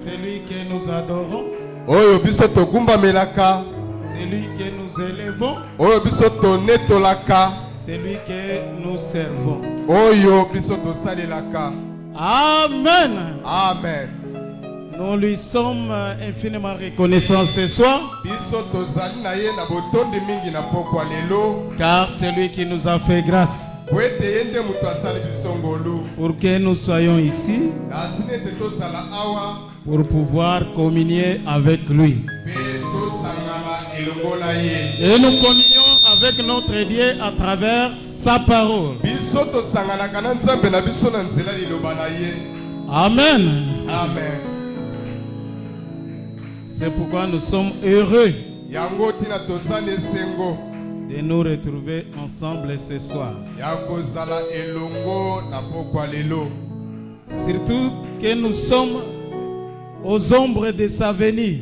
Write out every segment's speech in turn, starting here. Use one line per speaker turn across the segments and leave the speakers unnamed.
Celui que nous adorons.
Oyo biso togumbamelaka.
Celui que nous élevons.
Oyo biso tonetolaka.
Celui que nous servons.
Oyo biso tosalelaka.
Amen.
Amen.
Nous lui sommes infiniment reconnaissants ce soir.
Biso tozali na ye na botondi mingi na pokwa lelo.
Car c'est lui qui nous a fait grâce.
Wete yende mutu asali biso ngolu.
Pour que nous soyons ici.
Atine te tosala awa.
Pour pouvoir communier avec lui. Et nous communions avec notre Dieu à travers sa parole. Amen.
Amen.
C'est pourquoi nous sommes heureux de nous retrouver ensemble ce soir. Surtout que nous sommes aux ombres de sa venue.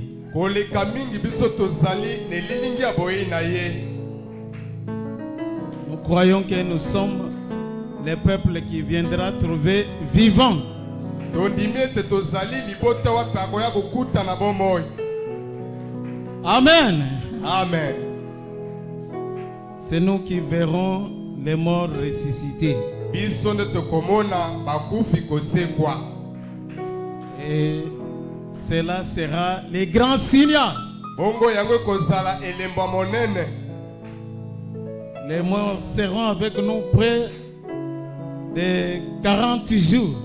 Nous croyons que nous sommes le peuple qui viendra trouver vivant. Amen.
Amen.
C'est nous qui verrons les morts ressuscités. Et cela sera les grands signes. Les morts seront avec nous près de 40 jours.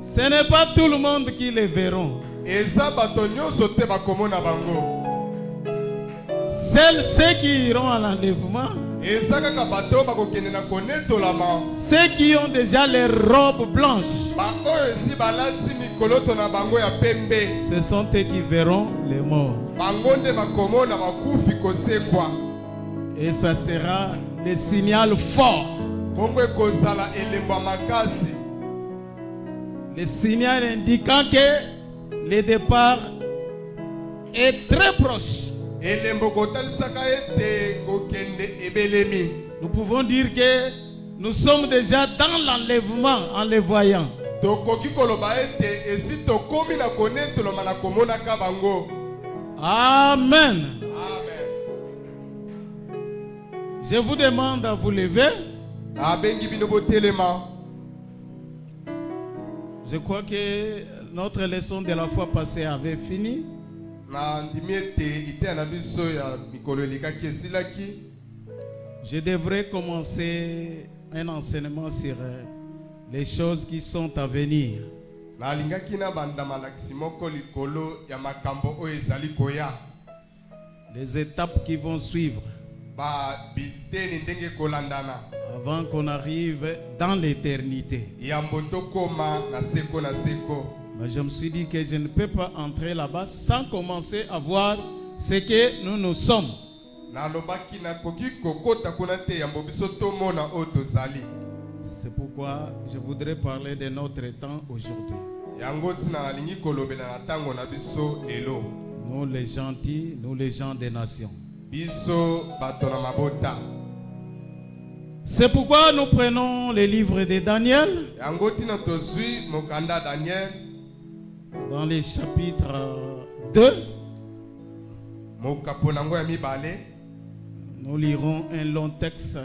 Ce n'est pas tout le monde qui les verront. Seuls ceux qui iront à l'enlèvement. Ceux qui ont déjà les robes blanches. Ce sont eux qui verront les morts. Et ça sera le signal fort. Le signal indiquant que le départ est très proche. Nous pouvons dire que nous sommes déjà dans l'enlèvement en les voyant. Amen. Je vous demande à vous lever. Je crois que notre leçon de la fois passée avait fini. Je devrais commencer un enseignement sur les choses qui sont à venir. Les étapes qui vont suivre. Avant qu'on arrive dans l'éternité. Mais je me suis dit que je ne peux pas entrer là-bas sans commencer à voir ce que nous sommes. C'est pourquoi je voudrais parler de notre temps aujourd'hui. Nous les gentils, nous les gens des nations. C'est pourquoi nous prenons les livres de Daniel. Dans les chapitres 2, nous lirons un long texte.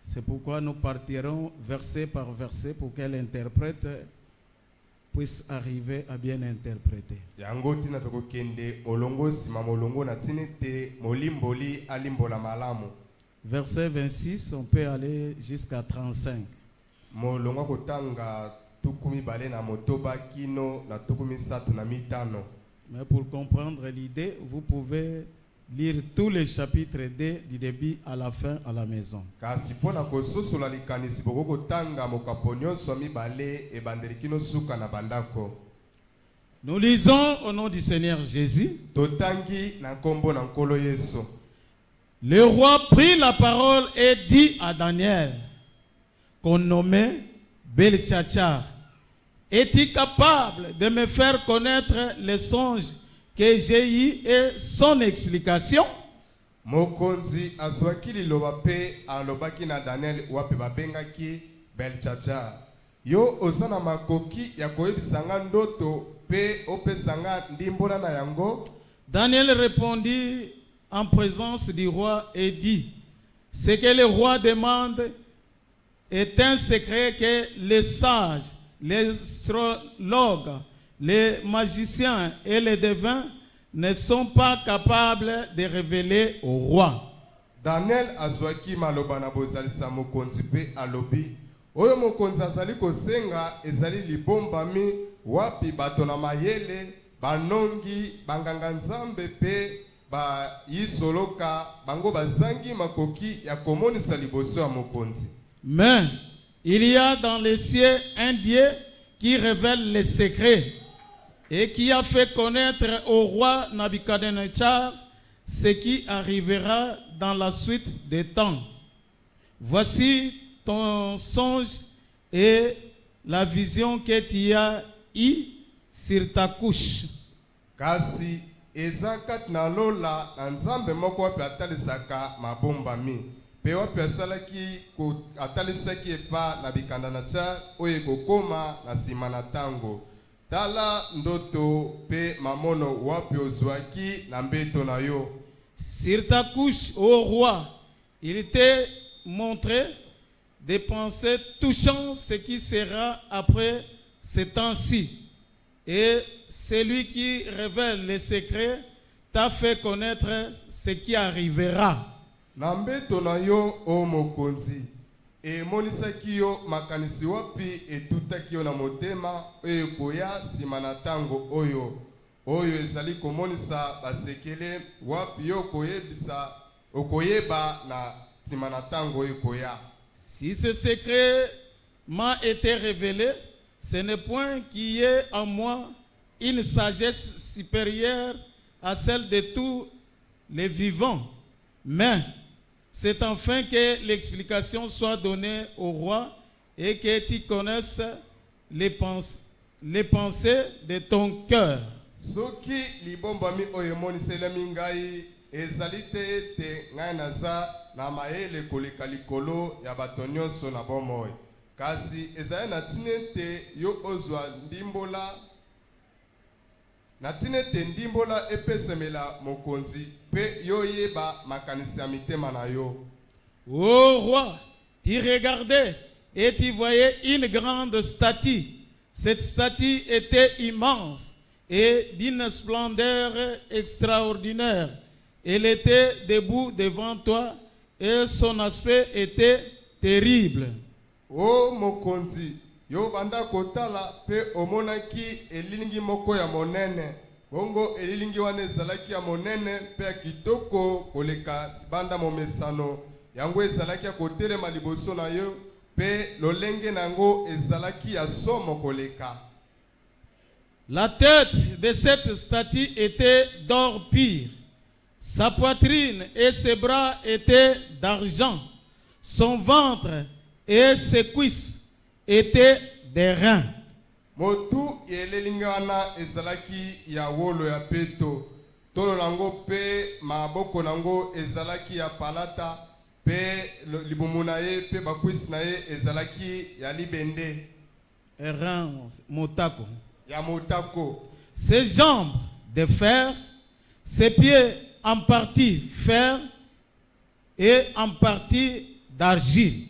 C'est pourquoi nous partirons verset par verset pour que l'interprète puisse arriver à bien interpréter. Verset 26, on peut aller jusqu'à 35. Mais pour comprendre l'idée, vous pouvez lire tous les chapitres du début à la fin à la maison. Nous lisons au nom du Seigneur Jésus. Le roi prit la parole et dit à Daniel, qu'on nommait Beltchachar, es-tu capable de me faire connaître les songes que j'ai eu et son explication?
Mokonzi azwaki liloba pe alobaki na Daniel wapi babengaki Beltshazar. Yo ozana makoki ya koyebisanga ndoto pe opesanga ndimbola na yango?
Daniel répondit en présence du roi et dit, ce que le roi demande est un secret que les sages, les astrologues, les magiciens et les devins ne sont pas capables de révéler au roi.
Daniel azwaki maloba na bozalisa mokonzi pe alobi, oyo mokonzi azali kosenga ezali libombami wapi bato na mayele, banongi, banganga nzambe pe ba yisoloka bango bazangi makoki ya komonisa liboso ya mokonzi.
Mais il y a dans les cieux un Dieu qui révèle les secrets et qui a fait connaître au roi Nabuchodonosor ce qui arrivera dans la suite des temps. Voici ton songe et la vision que tu as eue sur ta couche.
Kasi eza kati na lola na nzambe moko wapi atalisaka mabombami pe wapi asalaki atalisaki epa na Nabuchodonosor oyo ekokoma na nsima na ntango. Tala ndoto pe mamono wapi ozwaki na mbeto na yo.
Sur ta couche, ô roi, il t'est montré des pensées touchant ce qui sera après ce temps-ci. Et celui qui révèle les secrets t'a fait connaître ce qui arrivera.
Na mbeto na yo o mokonzi, emonisaki yo makanisi wapi etutaki yo na motema oyo koya nsima na ntango oyo ezali komonisa basekele wapi yo koyebisa okoyeba na nsima na ntango oyo koya.
Si ce secret m'a été révélé, ce n'est point qu'il y ait en moi une sagesse supérieure à celle de tous les vivants, mais c'est enfin que l'explication soit donnée au roi et que tu connaisses les pensées de ton cœur.
Soki libombami oyo emoniseli ngai ezali te ete ngai naza na mayele koleka likolo ya bato nyonso na bomoi, kasi ezali na ntina ete yo ozwa ndimbola na ntina ete ndimbola epesemela mokonzi pe yo yeba makanisi ya mitema na yo.
Ô roi, tu regardais et tu voyais une grande statue. Cette statue était immense et d'une splendeur extraordinaire. Elle était debout devant toi et son aspect était terrible.
O mokonzi, yo banda kotala pe omonaki elilingi moko ya monene. Bongo elilingi wana ezalaki ya monene pe ya kitoko koleka banda momesano. Yango ezalaki ya kotelema liboso na yo pe lolenge nango ezalaki ya somo koleka.
La tête de cette statue était d'or pur. Sa poitrine et ses bras étaient d'argent. Son ventre et ses cuisses étaient des reins.
Motu yelelingana ezalaki ya wolo ya peto. Tolo nango pe maboko nango ezalaki ya palata pe libumu na ye pe bakwisi na ye ezalaki ya libende.
Reins, motako.
Ya motako.
Ses jambes de fer, ses pieds en partie fer et en partie d'argile.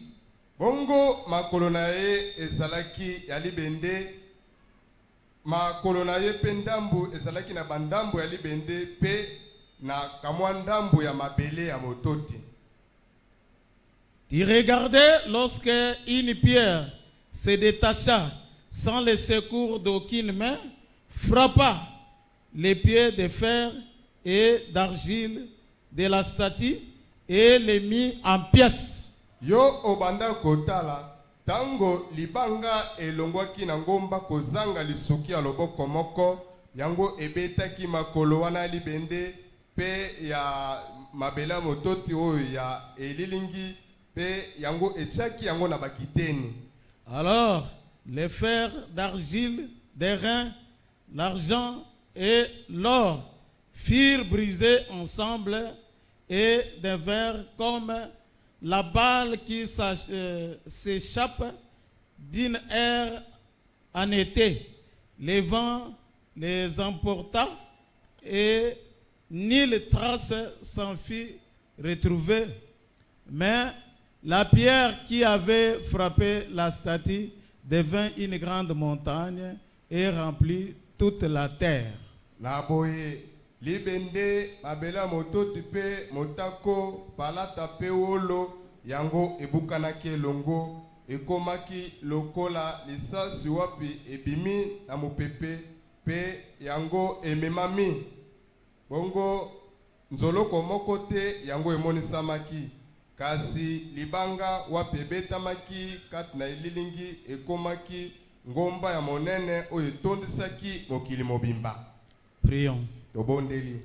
Bongo makolo na ye ezalaki ya libende, makolo na ye pe ndambu ezalaki na bandambu ya libende pe na kamwa ndambu ya mabele ya mototi.
Tu regardais lorsque une pierre se détacha sans le secours d'aucune main, frappa les pieds de fer et d'argile de la statue et les mit en pièces.
Yo obanda kotala, tango libanga elongwaki na ngomba kozanga lisuki ya loboko moko, yango ebetaki makolo wana libende pe ya mabela mototi oyo ya elilingi pe yango echaki yango na bakiteni.
Alors, les fers d'argile, des reins, l'argent et l'or furent brisés ensemble et devinrent comme la balle qui s'échappe d'une aire en été. Les vents les emporta et nulle trace s'en fit retrouver. Mais la pierre qui avait frappé la statue devint une grande montagne et remplit toute la terre.
Naboye libende abela moto tupe motako palata pe wolo yango ebukanaki elongo ekomaki lokola lisasi wapi ebimi na mopepe pe yango ememami bongo nzoloko moko te yango emonisamaki kasi libanga wapi ebetamaki kati na elilingi ekomaki ngomba ya monene oyo etondisaki mokili mobimba.
Prions.
Tobondeli.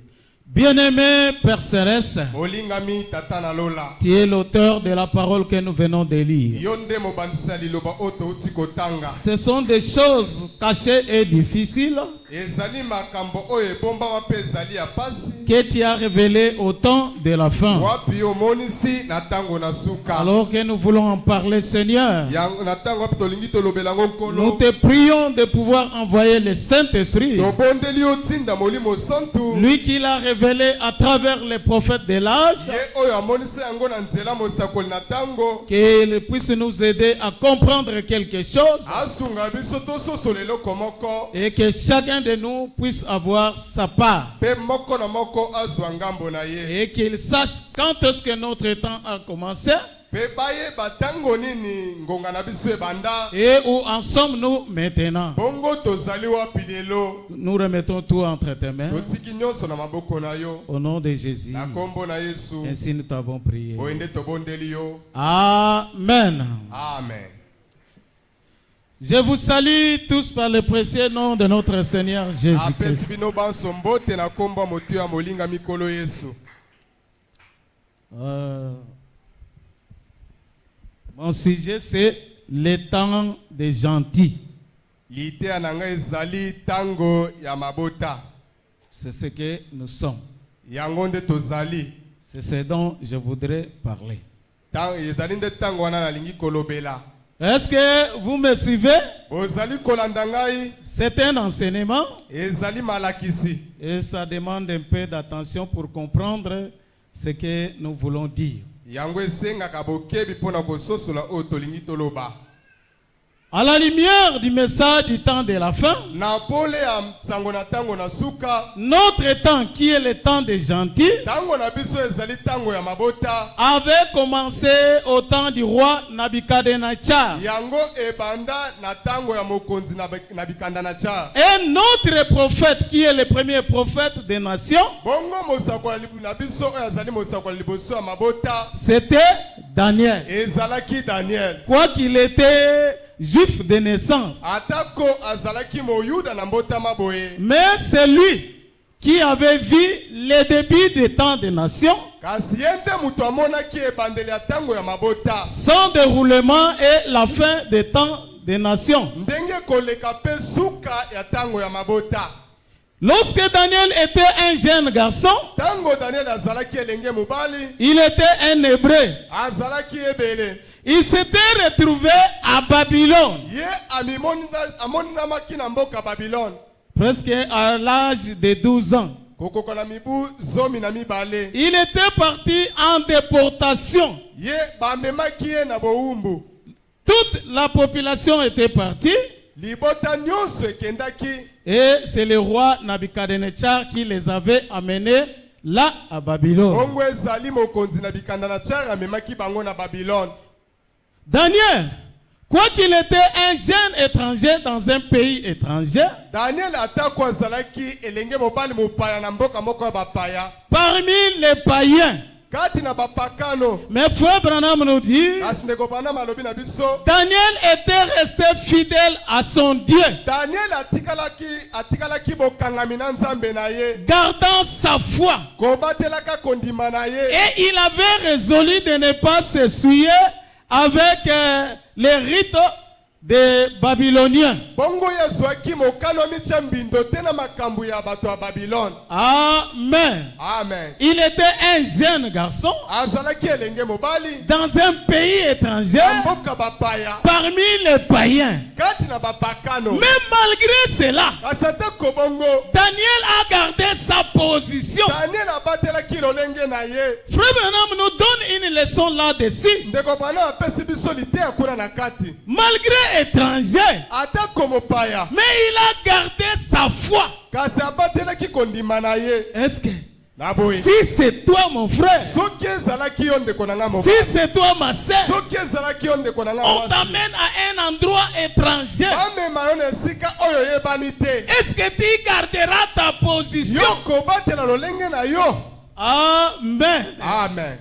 Bien-aimé Père Céleste,
Molingami tatana lola.
tu es l'auteur de la parole que nous venons de lire.
Yonde mobandisa liloba oto utiko tanga.
Ce sont des choses cachées et difficiles
Ezali makambo oyo bomba wape ezali ya pasi.
que tu as révélées au temps de la fin.
Wapi omonisi na tango na suka.
Alors que nous voulons en parler, Seigneur,
Yang na tango wapi tolingi tolobelango nkolo.
nous te prions de pouvoir envoyer le Saint-Esprit,
Tobondeli otinda molimo santu.
lui qui l'a révélé à travers les prophètes de l'âge,
Ye oyo amonisi yango na nzela mosakoli na tango.
qu'il puisse nous aider à comprendre quelque chose
Asunga biso tososo lelo komoko.
et que chacun de nous puisse avoir sa part.
Pe moko na moko azwa ngambo na ye.
Et qu'il sache quand est-ce que notre temps a commencé
Pe baye batango nini ngonga na biso ebanda.
et où en sommes-nous maintenant.
Bongo tozali wapi lelo.
Nous remettons tout entre tes mains.
Totiki nyonso na maboko na yo.
Au nom de Jésus.
Na kombo na Yesu.
Ainsi nous t'avons prié.
Boende tobondeli yo.
Amen.
Amen.
Je vous salue tous par le précieux nom de notre Seigneur
Apesi
Jésus-Christ.
bino banso mbote na kombo motu ya molinga mikolo Yesu.
Mon sujet, c'est le temps des gentils.
Lite ananga ezali tango ya mabota.
C'est ce que nous sommes.
Yango nde tozali.
C'est ce dont je voudrais parler.
Tang ezali nde tango wana nalingi kolobela.
Est-ce que vous me suivez?
Ozali kolanda ngai.
C'est un enseignement
Ezali malakisi.
et ça demande un peu d'attention pour comprendre ce que nous voulons dire.
Yango esengaka bokebi mpona kososola oyo tolingi toloba.
À la lumière du message du temps de la fin,
Na pole ya sango na tango na suka.
notre temps, qui est le temps des gentils,
Tango na biso ezali tango ya mabota.
avait commencé au temps du roi Nabuchodonosor.
Yango ebanda na tango ya mokonzi na bikanda na cha.
Et notre prophète, qui est le premier prophète des nations,
Bongo mosakola na biso oyo azali mosakola liboso ya mabota.
c'était Daniel.
Ezalaki Daniel.
Quoiqu'il était juif de naissance,
Atako azalaki moyuda na mbotama boye.
mais c'est lui qui avait vu le début des temps des nations,
Kasi yende mutu amonaki ebandeli ya tango ya mabota.
son déroulement et la fin des temps des nations.
Ndenge koleka pe suka ya tango ya mabota.
Lorsque Daniel était un jeune garçon,
Tango Daniel azalaki elenge mobali.
il était un hébreu.
Azalaki ebele.
Il s'était retrouvé à Babylone,
Ye amoninamaki na mboka Babylone.
presque à l'âge de 12 ans.
Kokoko na mibu zomi na mibale.
Il était parti en déportation.
Ye bamemaki ye na boumbu.
Toute la population était partie
Libota nyonso ekendaki.
et c'est le roi Nabuchodonosor qui les avait amenés là à Babylone.
Bongo ezali mokonzi na bikanda na chara amemaki bango na Babylone.
Daniel, quoiqu'il était un jeune étranger dans un pays étranger,
Daniel atako azalaki elenge mobali mopaya na mboka moko ya bapaya.
parmi les païens,
Kati na bapakano.
mais Frère Branham nous dit,
Kasi ndeko bana malobi na biso.
Daniel était resté fidèle à son Dieu,
Daniel atikalaki bokangami na nzambe na ye.
gardant sa foi.
Kobatelaka kondima na ye.
Et il avait résolu de ne pas s'essuyer avec les rites des Babyloniens.
Bongo ya zwaki mokano micha mbindo te na makambo ya bato ya Babylone.
Amen.
Amen.
Il était un jeune garçon
Azalaki elenge mobali
dans un pays étranger
mboka bapaya
parmi les païens.
kati na bapakano.
Mais malgré cela,
Asate kobongo
Daniel a gardé sa position.
Daniel abatelaki lolenge na ye.
Frère Branham nous donne une leçon là-dessus.
Ndeko bana apesi biso liteya kuna na kati.
Malgré étranger,
Ata komopaya
mais il a gardé sa foi.
kasi abatelaki kondima na ye.
Est-ce que
Na boye.
si c'est toi mon frère,
Soki ezalaki yo ndeko na nga
si
mobali.
c'est toi ma sœur,
Soki ezalaki yo ndeko na nga
on
mwasi.
t'amène à un endroit étranger,
Bamema yo na esika oyo yebani te.
est-ce que tu garderas ta position?
Yo kobatela lolenge na yo.
Amen.
Amen.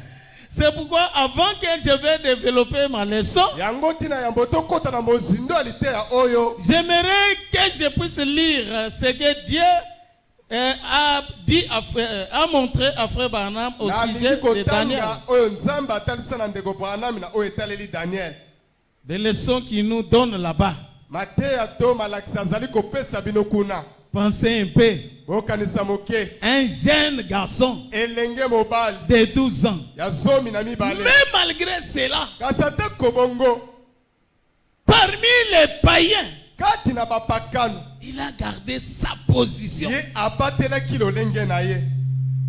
C'est pourquoi avant que je vais développer ma leçon,
Yango tina yambo tokota na mozindo ya liteya oyo.
j'aimerais que je puisse lire ce que Dieu a dit, a montré à Frère Branham au
Na
sujet
lingi
de Daniel.
kotanga oyo nzambe atalisa na ndeko Branham na oyo etaleli Daniel.
Des leçons qu'il nous donne là-bas.
Mateya to malakisa azali kopesa bino kuna.
Pensez un peu.
Bokanisa moke.
Un jeune garçon
Elenge mobali
de 12 ans.
ya zomi na mibale.
Mais malgré cela,
Kasi ate kobongo
parmi les païens,
kati na bapakano
il a gardé sa position.
ye abatelaki lolenge na ye.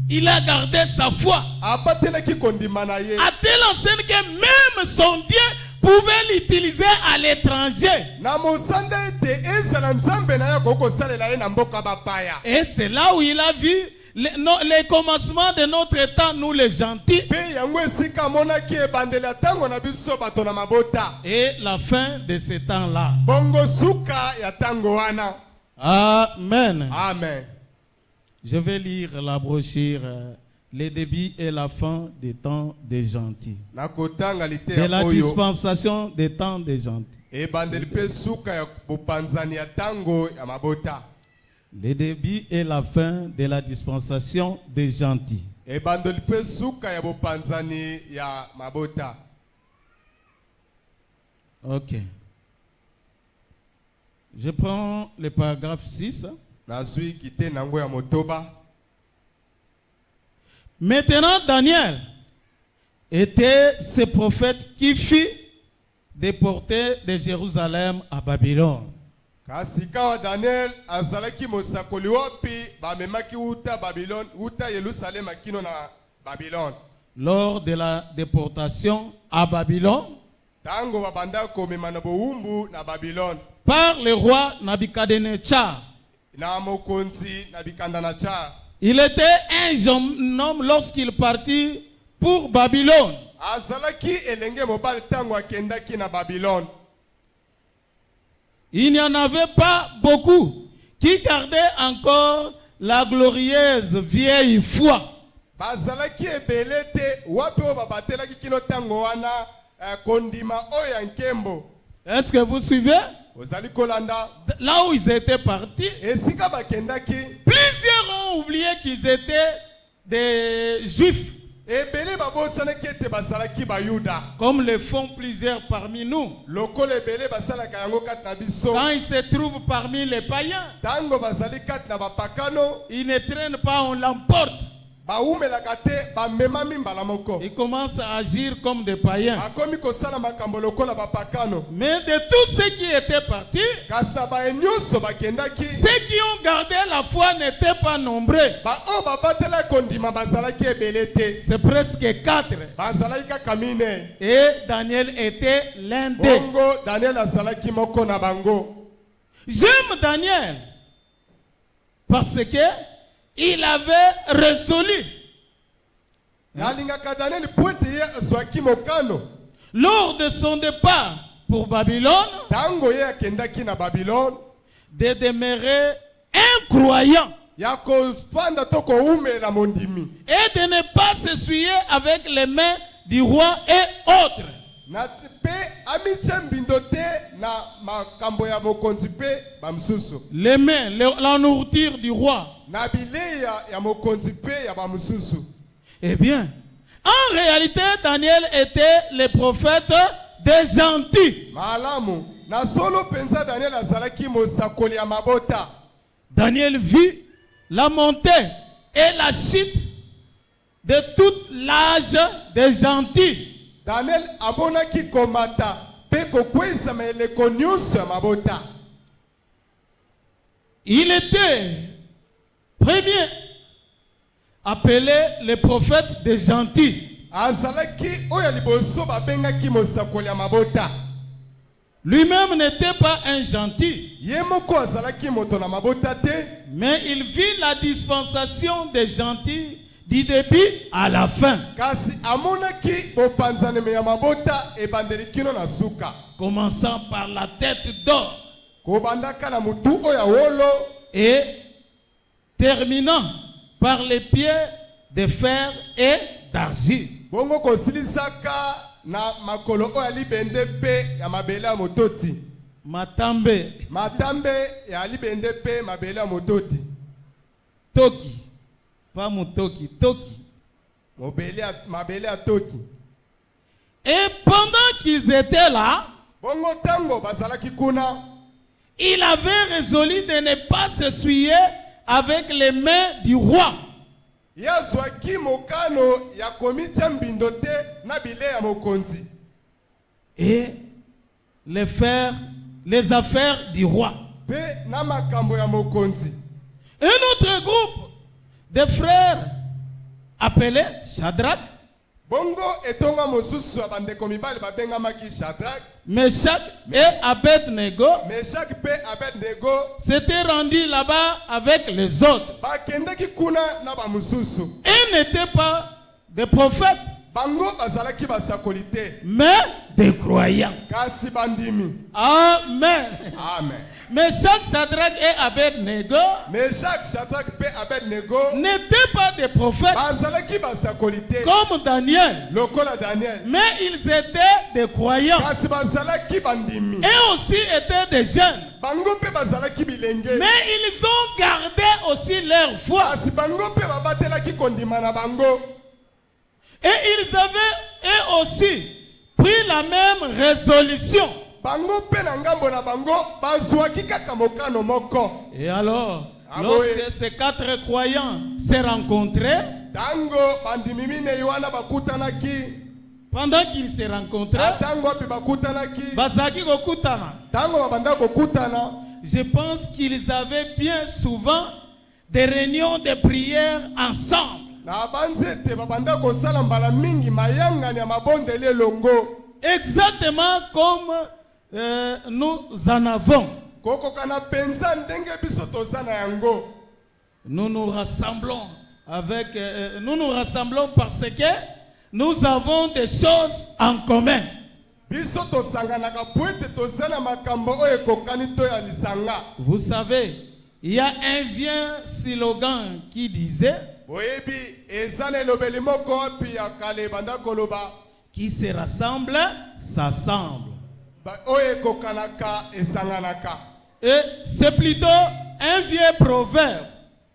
Il a gardé sa foi.
Abatelaki kondima na ye.
À telle enseigne que même son Dieu pouvait l'utiliser à l'étranger.
Na mosanda ete ezala nzambe na ye kokosalela ye na mboka bapaya.
Et c'est là où il a vu les commencements de notre temps, nous les gentils,
Pe yango esika amonaki ebandeli ya ntango na biso bato na mabota.
et la fin de ce temps-là.
Bongo suka ya ntango wana.
Amen.
Amen.
Je vais lire la brochure, le début et la fin des temps des gentils.
Nakotanga
De
liteya
la
oyo.
dispensation des temps des gentils.
Ebandeli pe suka ya bopanzani ya ntango ya mabota.
Le début et la fin de la dispensation des gentils.
Ebandeli pe suka ya bopanzani ya mabota.
Ok. Je prends le paragraphe 6.
Nazwi kite nango ya motoba.
Maintenant, Daniel était ce prophète qui fut déporté de Jérusalem à Babylone.
Kasi kawa Daniel azalaki mosakoli wapi bamemaki uta Babylone, uta Yerusalem akino na Babylone.
Lors de la déportation à Babylone
Tango babanda komema na bowumbu na Babylone.
par le roi Nabuchodonosor.
Na mokonzi na Bikandanacha.
Il était un jeune homme lorsqu'il partit pour Babylone.
Azalaki elenge mobali tango akendaki na Babylone.
Il n'y en avait pas beaucoup qui gardaient encore la glorieuse vieille foi.
Bazalaki ebele te wapi o babatelaki kino tango wana kondima oyo nkembo.
Est-ce que vous suivez?
Ozali kolanda
Là où ils étaient partis,
esika bakendaki
plusieurs ont oublié qu'ils étaient des juifs,
ebele babosanaki ete bazalaki bayuda.
comme le font plusieurs parmi nous.
Lokolo ebele basalaka yango kati na biso.
Quand ils se trouvent parmi les païens,
Tango bazali kati na bapakano
ils ne traînent pas, on l'emporte.
baumelaka te bamemami mbala moko.
Ils commencent à agir comme des païens.
Bakomi kosala makambo lokola bapakano.
Mais de tous ceux qui étaient partis,
Kasi na baye nyonso bakendaki
ceux qui ont gardé la foi n'étaient pas nombreux.
baoyo babatela kondima bazalaki ebele te.
C'est presque 4.
Bazalaki kaka mine.
Et Daniel était l'un d'eux.
Bongo Daniel azalaki moko na bango.
J'aime Daniel parce que il avait résolu
Nalingaka Daniel po ete ye azwaki mokano.
lors de son départ pour Babylone
Tango ye akendaki na Babylone
de demeurer un croyant
ya kofanda to koumela mondimi.
et de ne pas s'essuyer avec les mains du roi et autres.
Na pe amiche mbindo te na makambo ya mokonzi pe bamsusu.
Les mains, la nourriture du roi.
Na bileya ya mokonzi pe ya bamususu.
Eh bien, en réalité, Daniel était le prophète des gentils.
Malamu Na solo pensa Daniel azalaki mosakoli ya mabota.
Daniel vit la montée et la chute de tout l'âge des gentils.
Daniel abonaki komata pe kokwesa meleko nyonso ya mabota.
Il était premier appelé le prophète des gentils.
Azalaki oyo liboso babengaki mosakoli ya mabota.
Lui-même n'était pas un gentil,
Yemoko azalaki moto na mabota te,
mais il vit la dispensation des gentils du début à la fin.
kasi amonaki bopanzaneme ya mabota ebandeli kino na suka.
Commençant par la tête d'or
Kobandaka na mutu oyo ya wolo
et terminant par les pieds de fer et d'argile.
bongo kosilisaka na makolo oyo ya libende pe ya mabele ya mototi.
Matambe,
Matambe ya libende pe mabele ya mototi.
Toki, pas Mutoki, Toki.
Mabele ya toki.
Et pendant qu'ils étaient là,
Bongo tango bazalaki kuna,
il avait résolu de ne pas s'essuyer avec les mains du roi.
yazwaki mokano ya komitya mbindo te na bile ya mokonzi.
Et les affaires du roi.
Pe na makambo ya mokonzi.
Un autre groupe de frères appelé Shadrach,
Bongo etonga mosusu ya bandeko mibali babengamaki Shadrach,
Meshach et Abednego
Meshach pe Abednego
s'étaient rendus là-bas avec les autres.
bakendaki kuna na bamususu.
Ils n'étaient pas des prophètes,
Bango bazalaki basakoli te,
mais des croyants.
kasi bandimi.
Amen.
Amen.
Meshach, Shadrach et Abednego
Meshach, Shadrach pe Abednego
n'étaient pas des prophètes
bazalaki basakoli te
comme Daniel,
lokola Daniel,
mais ils étaient des croyants
kasi bazalaki bandimi.
et aussi étaient des jeunes.
Bango pe bazalaki bilenge,
Mais ils ont gardé aussi leur foi.
kasi bango pe babatelaki kondima na bango.
Et ils avaient eux aussi pris la même résolution.
Bango pe na ngambo na bango bazwaki kaka mokano moko.
Et alors,
Ah
lorsque
oui.
ces 4 croyants se rencontraient,
Tango bandimi mine wana bakutanaki,
pendant qu'ils se rencontraient,
tango pe bakutanaki,
bazaki kokutana.
tango babanda kokutana,
Je pense qu'ils avaient bien souvent des réunions de prière ensemble.
na banzete babanda kosala mbala mingi mayangani ya mabondeli elongo.
Exactement comme nous en avons.
Kokokana penza ndenge biso tozana yango.
Nous nous rassemblons nous nous rassemblons parce que nous avons des choses en commun.
Biso tosanganaka poete tozana makambo oyo ekokani to ya lisanga.
Vous savez, il y a un vieux slogan qui disait
Oyebi ezana elobeli moko wapi ya kale banda koloba
qui se rassemble, s'assemble.
oyo ekokanaka esanganaka.
Et c'est plutôt un vieux proverbe.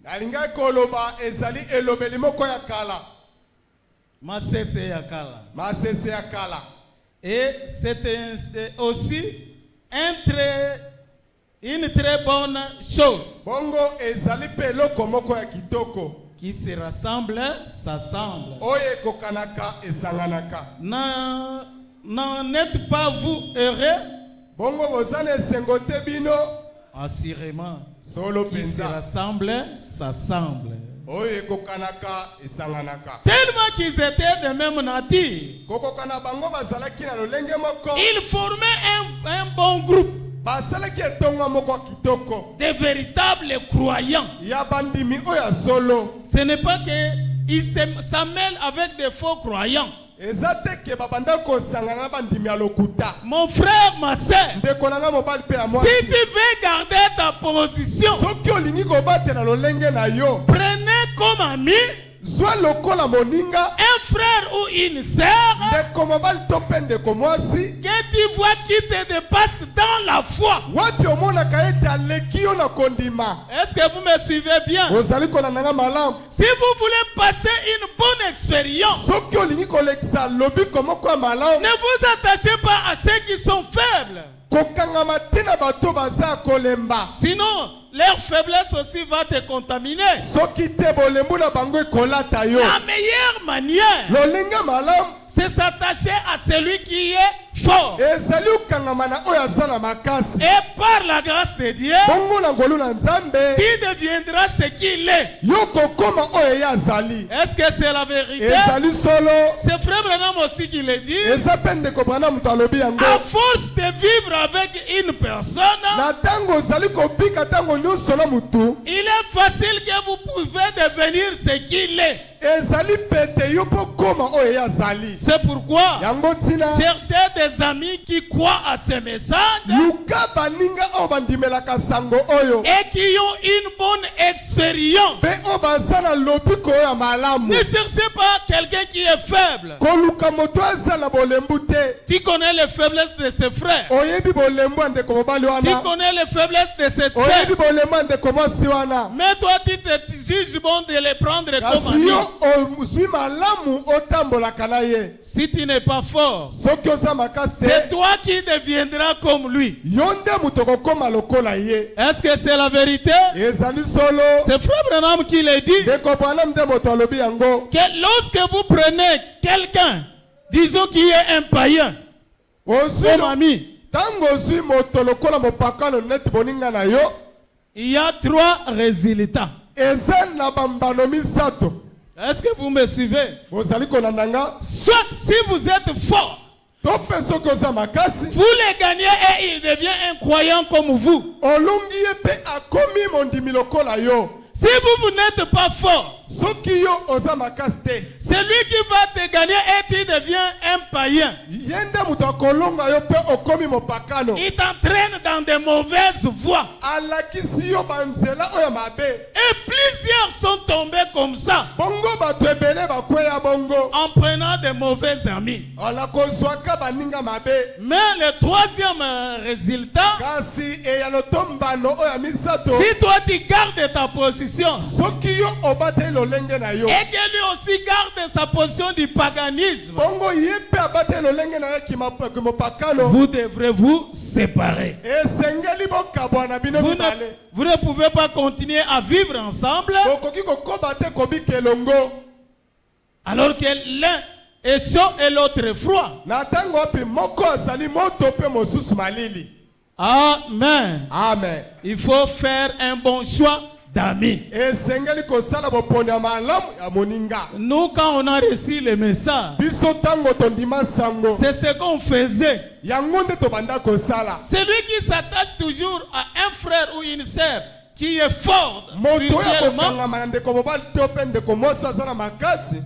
Nalinga koloba ezali elobeli moko ya kala.
Masese yakala.
Masese ya kala.
Et c'est aussi une très bonne chose.
Bongo ezali pe eloko moko ya kitoko.
Qui se rassemble, s'assemble.
Oyo ekokanaka esanganaka.
N'êtes pas vous heureux?
Bongo bozana esengo te bino.
Assurément.
Solo
Qui se
penza.
rassemble, s'assemble.
Oyo ekokanaka esanganaka.
Tellement qu'ils étaient de même nature,
Kokokana bango bazalaki na lolenge moko.
ils formaient un bon groupe
Basalaki etonga moko ya kitoko.
de véritables croyants.
Ya bandimi oyo ya solo.
Ce n'est pas qu'ils s'amènent avec des faux croyants.
Eza te ke babanda kosangana na bandimi ya lokuta.
Mon frère, ma soeur,
Ndeko nanga mobali pe ya
si
mwasi.
tu veux garder ta position,
Soki olingi kobatela lolenge na yo,
prenez comme ami
zwa lokola moninga,
un frère ou une sœur
ndeko mobali to pe ndeko mwasi,
que tu vois qui te dépasse dans la foi.
wapi omonaka ete aleki yo na kondima.
Est-ce que vous me suivez bien?
Ozali kolandanga malamu.
Si vous voulez passer une bonne expérience,
Soki olingi kolekisa lobiko moko ya malamu,
ne vous attachez pas à ceux qui sont faibles.
kokangama tina bato baza kolemba.
Sinon, leur faiblesse aussi va te contaminer.
Soki te bolembu na bango ekolata yo.
La meilleure manière,
Lolinga malam
c'est s'attacher à celui qui est fort.
ezali ukangama na oyo aza na makasi.
Et par la grâce de Dieu,
Bongo na ngolu na Nzambe
qui deviendra ce qu'il est.
yo kokoma oyo ye azali.
Est-ce que c'est la vérité?
Ezali solo.
C'est Frère Branham aussi qui le dit.
Eza pe ndeko Branham moto alobi yango.
À force de vivre avec une personne,
Na tango ozali kobika tango nyonso na mutu.
il est facile que vous pouvez devenir ce qu'il est.
Ezali pete yo po koma oyo ye azali.
C'est pourquoi
Yango tina
cherchez des amis qui croient à ce message
luka baninga oyo bandimelaka sango oyo.
et qui ont une bonne expérience.
Pe oyo baza na lobiko oyo ya malamu.
Ne cherchez pas quelqu'un qui est faible.
Koluka moto aza na bolembu te.
Tu connais les faiblesses de ses frères.
Oyebi bolembu ya ndeko mobali
Tu
wana.
connais les faiblesses de cette
Oyebi
sœur.
bolembu ya ndeko mwasi wana.
Mais toi, tu te juges bon de les prendre comme
Kasi
amis.
yo ozwi malamu otambolaka na ye.
Si tu n'es pas fort,
Soki oza makasi
c'est
te
toi qui deviendras comme lui.
yo nde moto kokoma lokola ye.
Est-ce que c'est la vérité?
Ezali solo.
C'est Frère Branham qui le dit.
Ndeko Branham nde moto alobi yango.
Que lorsque vous prenez quelqu'un, disons qui est un païen,
Ozwi
comme ami,
tango ozwi moto lokola mopakano neti boninga na yo.
il y a 3 résultats.
Eza na bambano misato.
Est-ce que vous me suivez?
Bozali kolanda nga.
Soit si vous êtes fort,
To pe soki oza makasi.
vous les gagnez et il devient un croyant comme vous.
Olungi ye pe akomi mondimi lokola yo.
Si vous n'êtes pas fort,
Soki yo oza makasi te.
c'est lui qui va te gagner et tu deviens un païen.
Yende moto akolonga yo pe okomi mopakano.
Il t'entraîne dans de mauvaises voies.
Alakisi yo banzela oyo mabe.
Et plusieurs sont tombés comme ça
Bongo bato ebele bakweya bongo.
en prenant de mauvais amis.
Alakozwaka baninga mabe.
Mais le troisième résultat,
Kasi eyano tombano oyo ya misato.
si toi tu gardes ta position
Soki yo obate lolenge na yo.
et que lui aussi garde sa position du paganisme,
Bongo ye pe abate lolenge na ye kimopakano.
vous devrez vous séparer.
Esengeli bokabwana bino
Vous
mibale.
vous ne pouvez pas continuer à vivre ensemble
Bokoki kokoba te kobika elongo.
alors que l'un est chaud et l'autre est froid.
Na tango wapi moko azali moto pe mosusu malili.
Amen.
Amen.
Il faut faire un bon choix d'amis.
Esengeli kosala boponi ya malamu ya moninga.
Nous, quand on a reçu le message,
Biso tango tondima sango.
c'est ce qu'on faisait.
Yango nde tobanda kosala.
Celui qui s'attache toujours à un frère ou une sœur qui est fort
Moto ya
spirituellement,
kokangama na ndeko mobali te pe ndeko mwasi aza na makasi.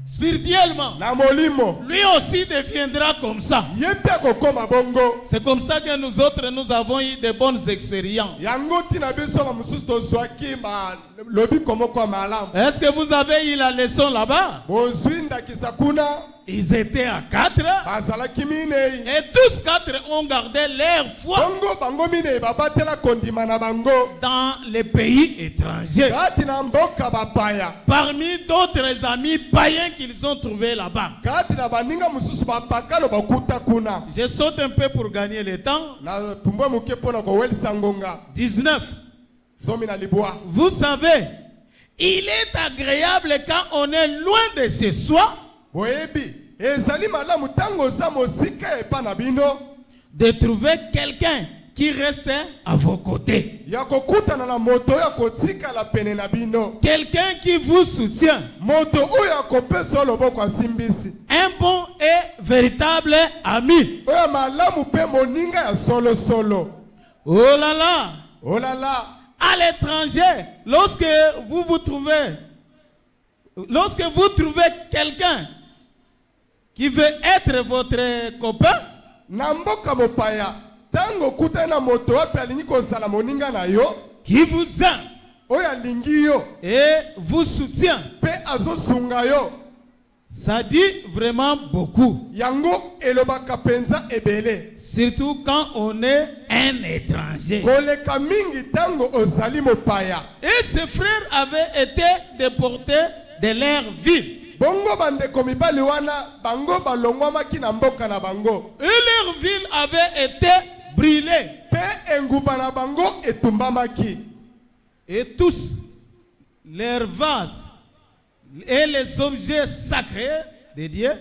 spirituellement,
Na molimo.
lui aussi deviendra comme ça.
Ye pe akokoma bongo.
C'est comme ça que nous autres, nous avons eu de bonnes expériences.
Yango tina biso ba mususu tozwaki ba lobi komoko ya malamu.
Est-ce que vous avez eu la leçon là-bas?
Bozwi ndakisa kuna.
Ils étaient à 4
Bazalaki minei.
et tous 4 ont gardé leur foi
Bongo bango minei babatela kondima na bango.
dans les pays étrangers.
Kati na mboka bapaya.
Parmi d'autres amis païens qu'ils ont trouvés là-bas.
Kati na baninga mususu bapakalo bakuta kuna.
Je saute un peu pour gagner le temps.
Na pumbwa muke pona kowelisa ngonga.
19.
Zomi na libwa.
Vous savez, il est agréable quand on est loin de chez soi
Boyebi. Ezali malamu tango za mosika epa na bino.
de trouver quelqu'un qui reste à vos côtés.
Ya kokutana na moto ya kotika la pene na bino.
Quelqu'un qui vous soutient.
Moto oyo akopesa loboko asimbisi.
Un bon et véritable ami.
Oyo malamu pe moninga ya solo solo.
Oh là là!
Oh là là.
À l'étranger, lorsque vous trouvez quelqu'un qui veut être votre copain,
Na mboka mopaya. Tango kutana na moto wapi alingi kozala moninga na yo.
qui vous aime
Oyo alingi yo.
et vous soutient,
Pe azosunga yo.
ça dit vraiment beaucoup.
Yango elobaka penza ebele.
Surtout quand on est un étranger.
Koleka mingi tango ozali mopaya.
Et ses frères avaient été déportés de leur ville.
Bongo bandeko mibali wana bango balongwamaki na mboka na bango.
Et leur ville avait été brûlé.
Pe engumba na bango etumbamaki.
Et tous leurs vases et les objets sacrés de Dieu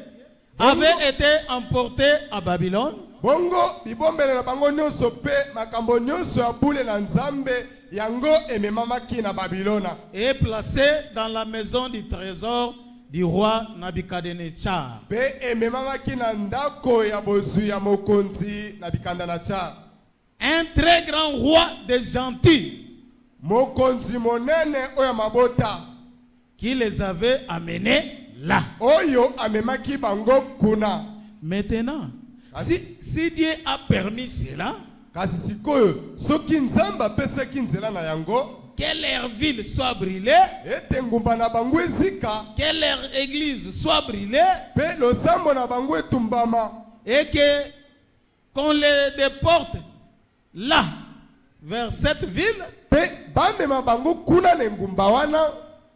avaient été emportés à Babylone.
Bongo bibombele na bango nyonso pe makambo nyonso ya bule na Nzambe yango ememamaki na Babylona.
Et placés dans la maison du trésor du roi Nabucodonosor.
Pe ememamaki na ndako ya bozwi ya mokonzi Nabukadnezar.
Un très grand roi des gentils
Mokonzi monene oya mabota
qui les avait amenés là.
Oyo amemaki bango kuna.
Maintenant, si Dieu a permis cela,
Kasi sikoyo soki Nzamba pesaki nzela na yango,
que leur ville soit brûlée,
ete ngumba na bango ezika,
que leur église soit brûlée,
pe losambo na bango etumbama,
et que qu'on les déporte là, vers cette ville,
pe bamema bango kuna na ngumba wana,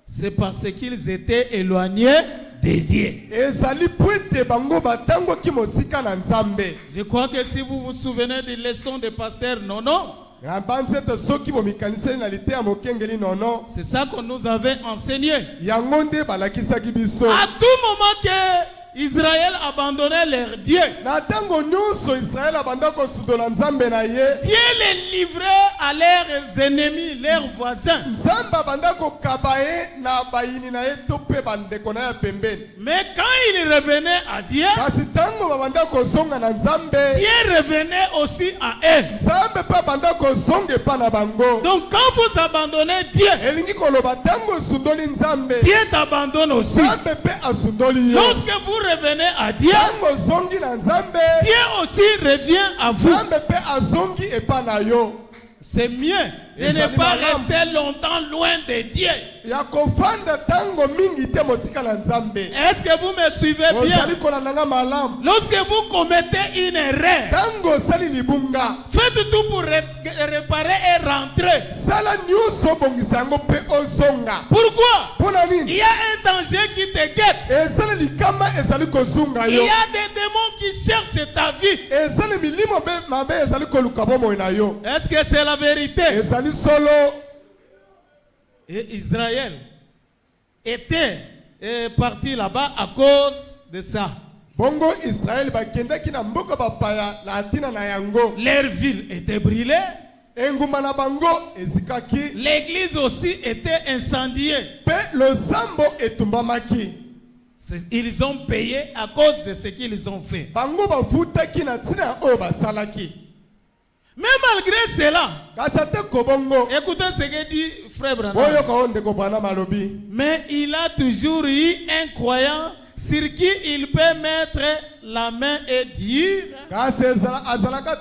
c'est parce qu'ils étaient éloignés de Dieu.
ezali pwete bango batango ki mosika na Nzambe.
Je crois que si vous vous souvenez des leçons de pasteur Nono,
Na banzete soki bomikaniseli na lite ya mokengeli nono,
c'est ça qu'on nous avait enseigné.
yango nde balakisaki biso.
À tout moment que Israël abandonnait leur Dieu,
Na tango nyonso Israel abanda kosundola Nzambe na ye,
Dieu les livrait à leurs ennemis, leurs voisins.
Nzambe abanda kokaba ye na bayini na ye to pe bandeko na ya pembeni.
Mais quand ils revenaient à Dieu,
Kasi tango babanda kozonga na Nzambe,
Dieu revenait aussi à eux.
Nzambe pe abanda kozonga epa na bango.
Donc quand vous abandonnez Dieu,
Elingi koloba tango osundoli Nzambe,
Dieu t'abandonne aussi.
Nzambe pe asundoli yo.
Lorsque vous revenez à Dieu,
Tango ozongi na Nzambe,
Dieu aussi revient à vous.
Nzambe pe azongi epa na yo.
C'est mieux de ne pas rester longtemps loin de Dieu.
Ya kofanda tango mingi te mosika na Nzambe.
Est-ce que vous me suivez bien?
Ozali kolandanga malamu.
Lorsque vous commettez une erreur,
Tango osali libunga,
faites tout pour réparer et rentrer.
sala nyonso bongisa yango pe ozonga.
Pourquoi?
Pona
Il
nini?
y a un danger qui te guette.
Ezali likama ezali kozunga
Il
yo.
y a des démons qui cherchent ta vie.
Ezali milimo be mabe ezali koluka bomoi na yo.
Est-ce que c'est la vérité?
Ezali solo.
Et Israël était parti là-bas à cause de ça.
Bongo Israël bakendaki na mboka bapaya la atina na yango.
Leur ville était brûlée.
Engumba na bango ezikaki.
L'église aussi était incendiée.
Pe losambo etumbamaki.
Ils ont payé à cause de ce qu'ils ont fait.
Bango bafutaki na tina oyo basalaki.
Mais malgré cela,
Kasate kobongo.
écoutez ce que dit Frère Branham.
Oyo kaonde ko Branham alobi.
Mais il a toujours eu un croyant sur qui il peut mettre la main et dire,
Kasi azalaka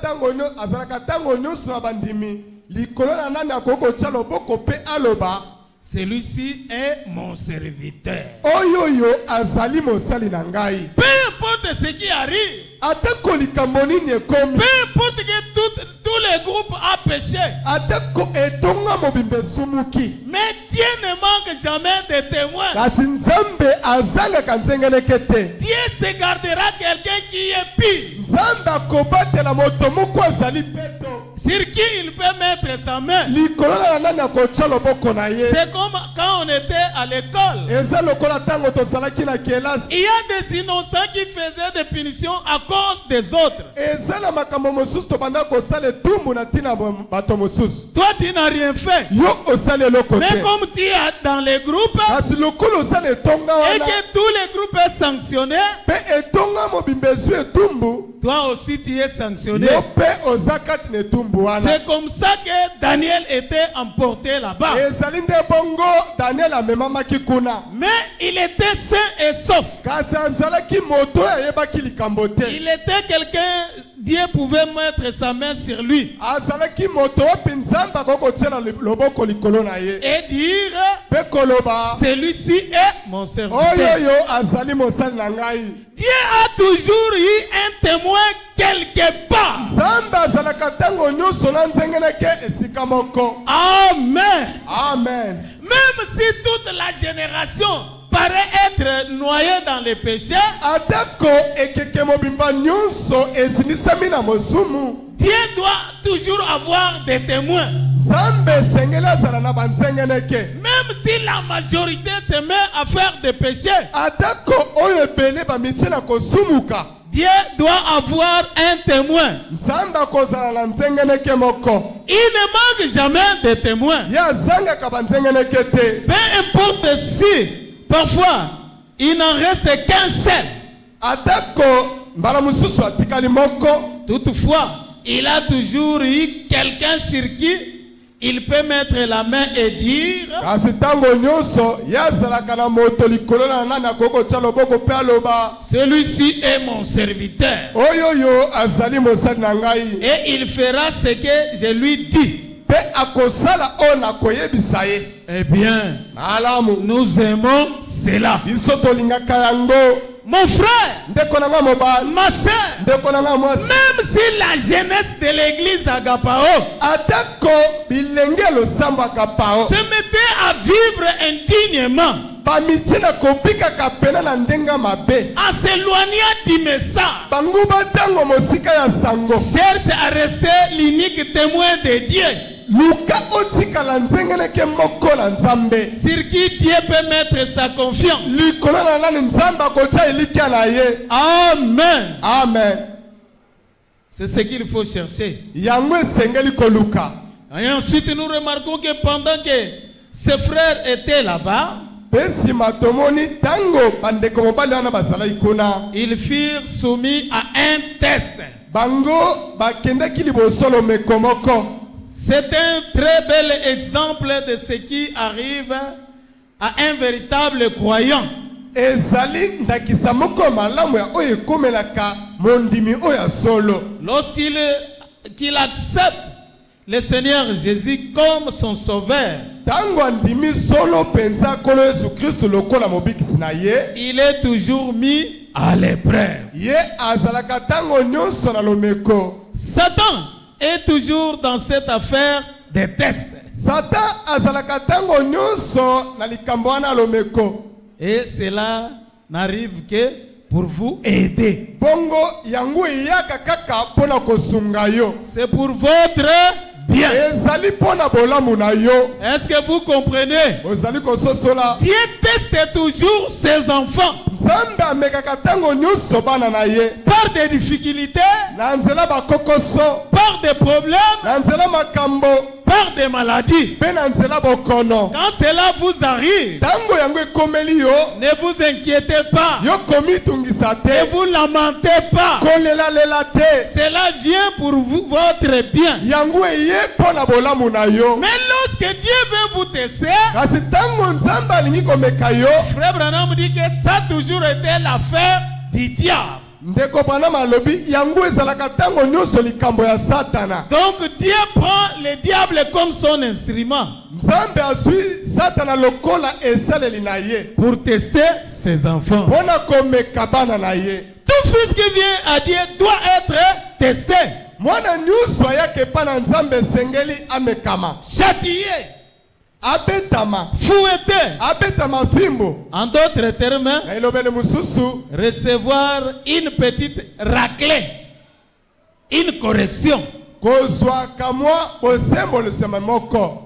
tango nyonso na bandimi. Likolo na nani akoko tia loboko pe aloba.
celui-ci est mon serviteur.
Oyoyo azali mosali na ngai.
Peu importe ce qui arrive,
Ata kolikambo nini ekomi.
peu importe que tous les groupes ont péché,
Ata ko etonga mobimbe sumuki.
mais Dieu ne manque jamais de témoins.
Kasi Nzambe azangaka nzengeneke te.
Dieu se gardera quelqu'un qui est pire,
Nzambe akobatela moto moko azali peto.
sur qui il peut mettre sa main.
Likolo na nani akotia loboko na ye.
C'est comme quand on était à l'école.
Eza lokola tango tozalaki na kelasi.
Il y a des innocents qui faisaient des punitions à cause des autres.
Eza na makambo mosusu tobanda kosala etumbu na ntina bato mosusu.
Toi, tu n'as rien fait.
Yo osali eloko
Mais
te.
comme tu es dans les groupes
Kasi lokolo osala etonga
et
wana.
que tous les groupes sont sanctionnés,
Pe etonga mobimbe esu etumbu.
toi aussi tu es sanctionné.
Yo pe oza kati na etumbu wana.
C'est comme ça que Daniel était emporté là-bas.
Ezali nde bongo Daniel amemamaki kuna.
Mais il était sain et sauf.
Kasi azalaki moto ayebaki likambo te.
Il était quelqu'un, Dieu pouvait mettre sa main sur lui
Azalaki moto opi Nzambe akokotiela loboko likolo na ye.
et dire,
Pe koloba.
celui-ci est mon serviteur.
Oyoyo azali mosali na ngai.
Dieu a toujours eu un témoin quelque part.
Nzambe azalaka tango nyonso na nzengeneke esika moko.
Amen.
Amen.
Même si toute la génération paraît être noyée dans les péchés,
Atako ekeke mobimba nyonso ezinisami na mosumu.
Dieu Dieu doit toujours avoir des témoins.
Nzambe sengeli azala na banzengeneke.
Même si la majorité se met à faire des péchés,
Atako oyo ebele bamitie na kosumuka.
Dieu doit avoir un témoin.
Nzambe akozala na nzengeneke moko.
Il ne manque jamais de témoins.
Ye azangaka banzengeneke te.
Peu importe si, parfois, il n'en reste qu'un seul.
Atako mbala mususu atikali moko.
Toutefois, il a toujours eu quelqu'un sur qui il peut mettre la main et dire,
Kasi tango nyonso ye azalaka na moto likolo na nani akoko tia loboko mpe aloba.
celui-ci est mon serviteur.
Oyoyo azali mosali na ngai.
Et il fera ce que je lui dis.
Pe akosala oyo nakoyebisa ye.
Eh bien,
Malamu.
nous aimons cela.
Biso tolingaka yango.
Mon frère,
Ndeko na nga mobali.
ma soeur,
Ndeko na nga mwasi.
même si la jeunesse de l'église Agapao
Atako bilenge losambo akapao.
se mettait à vivre indignement,
Bamitie na kobikaka pena na ndenga mabe.
à s'éloigner du message,
Bango batango mosika ya sango.
cherche à rester l'unique témoin de Dieu,
Luka otikala nzengeneke moko na Nzambe.
sur qui Dieu peut mettre sa confiance.
Likolo na nani Nzambe akotia elikia na ye.
Amen.
Amen.
C'est ce qu'il faut chercher.
Yango esengeli koluka.
Et ensuite, nous remarquons que pendant que ses frères étaient là-bas,
Pe sima tomoni tango bandeko mobali wana bazalaki kuna.
ils furent soumis à un test.
Bango bakendaki liboso lomeko moko.
C'est un très bel exemple de ce qui arrive à un véritable croyant.
Ezali ndakisa moko malamu ya oyo ekomelaka mondimi oyo ya solo.
Qu'il accepte le Seigneur Jésus comme son sauveur,
Tango andimi solo penza kolo Yesu Kristo lokola mobikisi na ye.
il est toujours mis à l'épreuve.
Ye azalaka tango nyonso na lomeko.
Satan est toujours dans cette affaire des tests.
Satan azalaka tango nyonso na likambo wana lomeko.
Et cela n'arrive que pour vous aider.
Bongo yango iyaka kaka pona kosunga yo.
C'est pour votre bien.
Ezali pona bolamu na yo.
Est-ce que vous comprenez?
Ozali kososola.
Dieu teste toujours ses enfants
Nzambe amekaka tango nyonso bana na ye.
par des difficultés,
Na nzela bakokoso.
par des problèmes,
Na nzela makambo.
par des maladies.
Pe na nzela bokono.
Quand cela vous arrive,
Tango yango ekomeli yo.
ne vous inquiétez pas,
Yo komi tungisa
ne
te.
vous lamentez pas.
Kolela lela te.
Cela vient pour vous, votre bien.
Yango eye pona bolamu na yo.
Mais lorsque Dieu veut vous tester,
Kasi tango Nzambe alingi komeka yo.
Frère Branham dit que ça a toujours été l'affaire du diable.
Ndeko Branham alobi yango ezalaka tango nyonso likambo ya Satana.
Donc Dieu prend le diable comme son instrument
Nzambe azwi Satana lokola esaleli na ye.
pour tester ses enfants.
Pona komeka bana na ye.
Tout fils qui vient à Dieu doit être testé,
Mwana nyonso ayaka epa na Nzambe esengeli amekama.
châtié,
Abetama.
fouetté.
Abetama fimbo.
En d'autres termes,
Na elobele mususu.
recevoir une petite raclée, une correction.
Kozwa kamwa bosembo sema moko.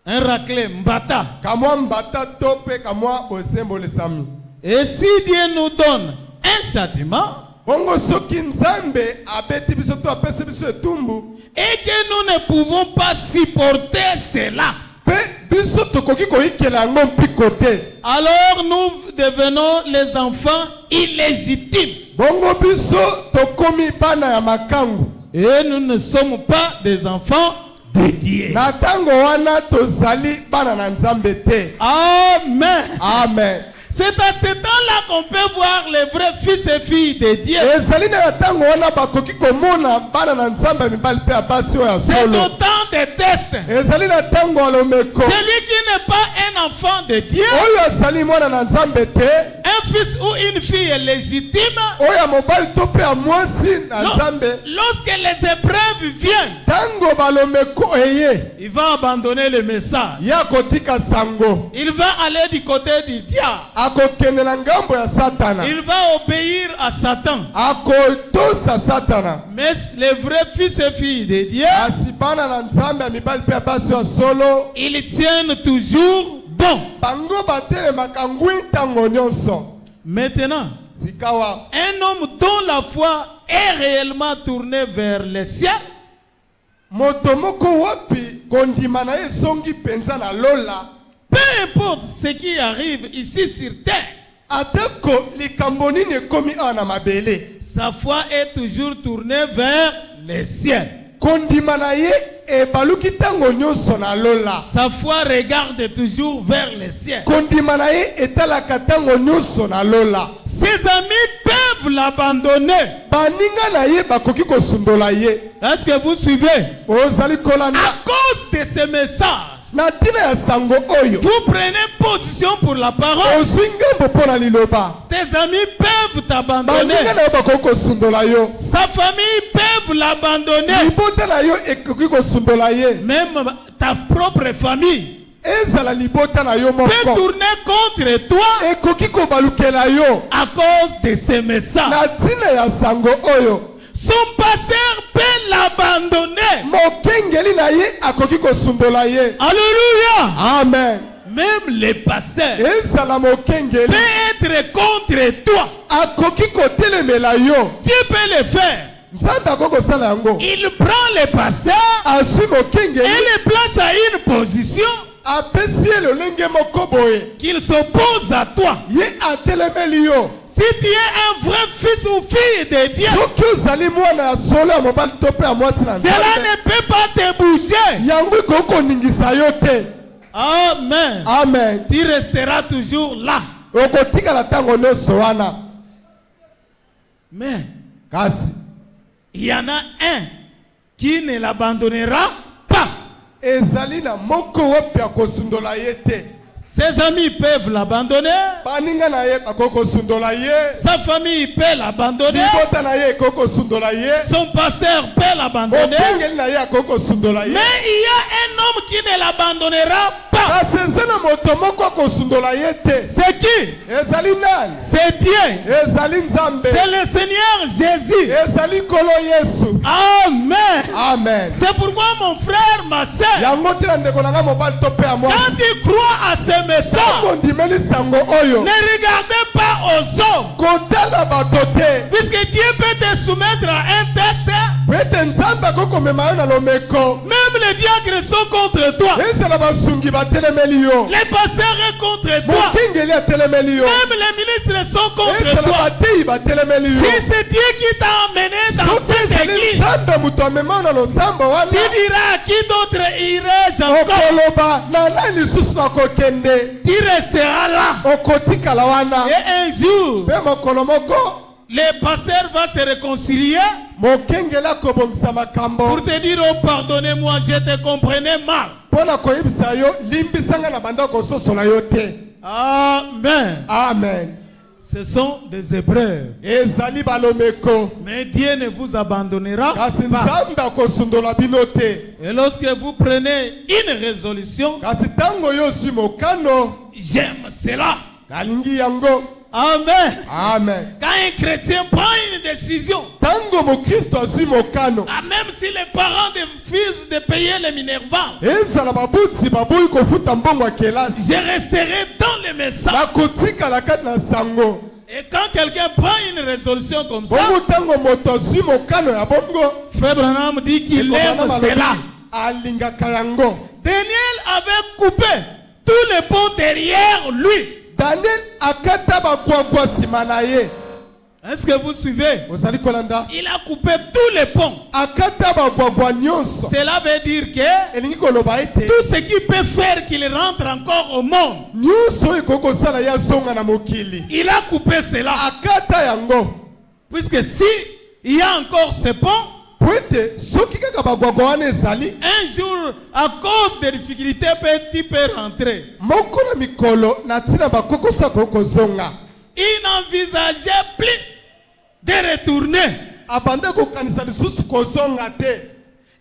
Un raclé, mbata.
Kamwa mbata tope kamwa bosembo sami.
Et si Dieu nous donne un châtiment,
Bongo soki Nzambe abeti biso to apesi biso etumbu.
et que nous ne pouvons pas supporter cela,
Pe biso tokoki koyikela yango mpiko te.
alors nous devenons les enfants illégitimes.
Bongo biso tokomi bana ya makangu.
Et nous ne sommes pas des enfants de Dieu.
Na tango wana tozali bana na Nzambe te.
Amen.
Amen.
C'est à ce temps-là qu'on peut voir les vrais fils et filles de Dieu.
Ezali na tango wana bakoki komona bana na Nzambe mibali pe abasi oyo ya
C'est
solo.
au temps des tests.
Ezali na tango alomeko.
Celui qui n'est pas un enfant de Dieu,
Oyo azali mwana na Nzambe te.
un fils ou une fille légitime,
Oyo ya mobali to pe ya mwasi na Nzambe.
lorsque les épreuves viennent,
Tango balomeko eye.
il va abandonner le message.
Ya kotika sango.
Il va aller du côté du diable.
akokende na ngambo ya Satana.
Il va obéir à Satan.
Akotosa Satana.
Mais les vrais fils et filles de Dieu,
Asibana na nzambe ya mibali pe basi ya solo,
ils tiennent toujours bon.
bango batelemaka ngwi ntango nyonso.
Maintenant,
Sikawa,
un homme dont la foi est réellement tournée vers le ciel,
moto moko wapi kondima na ye songi penza na lola,
peu importe ce qui arrive ici sur terre,
atako likambo nini ekomi awa na mabele,
sa foi est toujours tournée vers le ciel.
kondima na ye ebaluki ntango nyonso na lola.
Sa foi regarde toujours vers le ciel.
Kondima na ye etalaka ntango nyonso na lola.
Ses amis peuvent l'abandonner.
Baninga na ye bakoki kosundola ye.
Est-ce que vous suivez?
Ozali kolanda.
À cause de ce message,
Na tina ya sango oyo,
vous prenez position pour la parole.
ozwi ngambo mpo na liloba.
Tes amis peuvent t'abandonner.
Baninga na yo bakoki kosundola yo.
Sa famille peut l'abandonner.
Libota na yo ekoki kosundola ye.
Même ta propre famille
Ezala libota na yo
peut
moko.
tourner contre toi
Ekoki kobalukela yo.
à cause de ce message.
Na tina ya sango oyo,
Son pasteur peut l'abandonner.
mokengeli na ye akoki kosundola ye.
Alléluia.
Amen.
Même les pasteurs
Ezala mokengeli
peut être contre toi.
akoki kotelemela yo.
Dieu peut le faire.
Nzambe akoki kosala yango.
Il prend les pasteurs
Azwi
et
mokengeli
les place à une position
apesi ye lolenge moko boye.
qu'il s'oppose à toi.
Ye atelemeli yo.
Si tu es un vrai fils ou fille de Dieu,
Soki ozali mwana ya solo ya mobali to mpe ya mwasi na
cela
Nzambe,
ne peut pas te bouger.
yango ekoki koningisa yo te.
Amen.
Amen.
Tu resteras toujours là.
Okotikala ntango nyonso wana.
Mais
Kasi
il y en a un qui ne l'abandonnera pas.
ezali na moko wapi ya kosundola ye te.
Ses amis peuvent l'abandonner.
Baninga na ye bakoki kosundola ye.
Sa famille peut l'abandonner.
Libota na ye ekoki kosundola ye.
Son pasteur peut l'abandonner.
Mokengeli na ye akoki kosundola ye.
Mais il y a un homme qui ne l'abandonnera pas.
Kasi eza na moto moko akosundola ye te.
C'est qui?
Ezali nani?
C'est Dieu.
Ezali Nzambe.
C'est le Seigneur Jésus.
Ezali Nkolo Yesu.
Amen.
Amen.
C'est pourquoi mon frère, ma soeur,
Yango tina ndeko na nga mobali to pe ya mwasi.
quand tu crois à ce message,
Kondimeli sango oyo.
ne regardez pas aux hommes.
Kotala bato te.
Puisque Dieu peut te soumettre à un test,
Pete Nzambe akoki komema yo na lomeko.
même les diacres sont contre toi.
Ezala basungi batelemeli yo.
Les pasteurs sont contre toi.
Mokengeli atelemeli yo.
Même les ministres sont contre
Ezala
toi.
bateyi batelemeli yo.
Si c'est Dieu qui t'a emmené dans
Soki
cette
ezali
église,
Nzambe moto amema yo na losambo wana,
tu diras à qui d'autre irai-je encore?
okoloba na nani lisusu nakokende.
Tu resteras là.
Okotikala wana.
Et un jour,
Pe mokolo moko
le pasteur va se réconcilier
mokengeli akobongisa makambo
pour te dire, oh pardonnez-moi, je te comprenais mal.
mpo na koyebisa yo limbisanga na banda kososola yo te.
Amen.
Amen.
Ce sont des épreuves.
Ezali balomeko.
Mais Dieu ne vous abandonnera
Kasi
pas.
Nzambe akosundola bino te.
Et lorsque vous prenez une résolution,
Kasi tango yo ozwi mokano,
j'aime cela.
nalingi yango.
Amen.
Amen.
Quand un chrétien prend une décision,
Tango mokristo azwi mokano,
même si les parents refusent de payer les Minerva,
ezala babuti baboyi kofuta mbongo ya kelasi,
je resterai dans le message.
nakotikala kati na sango.
Et quand quelqu'un prend une résolution comme ça,
Bongo tango moto azwi mokano ya bongo,
Frère Branham dit qu'il aime
Ekobana malobi,
cela.
alingaka yango.
Daniel avait coupé tous les ponts derrière lui.
Daniel akata bakwakwa nsima na ye.
Est-ce que vous suivez?
Ozali kolanda.
Il a coupé tous les ponts.
Akata bakwakwa nyonso.
Cela veut dire que
Elingi koloba ete
tout ce qui peut faire qu'il rentre encore au monde,
nyonso oyo ekoki kosala ye azonga na mokili.
il a coupé cela.
Akata yango.
Puisque si il y a encore ce pont,
Po ete soki kaka bakwakwa wana ezali,
un jour, à cause des difficultés, tu peux rentrer.
moko na mikolo na ntina bakokoso akoki kozonga.
Il n'envisageait plus de retourner.
Abanda kokanisa lisusu kozonga te.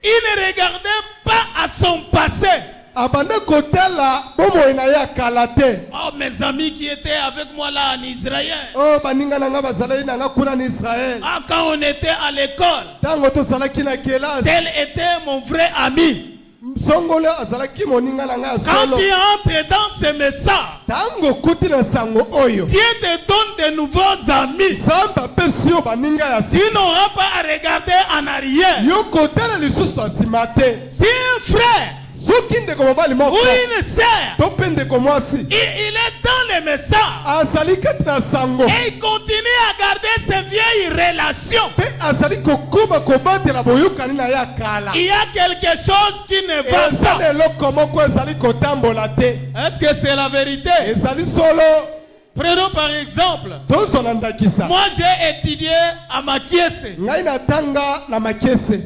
Il ne regardait pas à son passé.
abanda kotala bomo ina ya kalate.
Oh, mes amis qui étaient avec moi là en Israël.
Oh, baninga nanga bazalaki nanga kuna na Israël.
Ah, quand on était à l'école,
Tango to salaki na kelasi.
tel était mon vrai ami.
Songolo azalaki moninga nanga
Quand
solo.
tu entres dans ce message,
Tango kuti na sango oyo.
Dieu te donne de nouveaux amis.
Samba pesio baninga ya
Tu n'auras pas à regarder en arrière.
yo kotala lisusu asimate.
Si un frère
Soki ndeko mobali
ou
moko.
une sœur,
To pe ndeko mwasi.
il est dans le message
Azali kati na sango.
et il continue à garder ses vieilles relations,
Pe azali kokuba kobatela boyokani na ya kala.
il y a quelque chose qui ne va
Eza
pas.
eloko moko ezali kotambola te.
Est-ce que c'est la vérité?
Ezali solo.
Prenons par exemple,
Tozona ndakisa.
moi j'ai étudié à Makiese,
Ngai natanga na makese.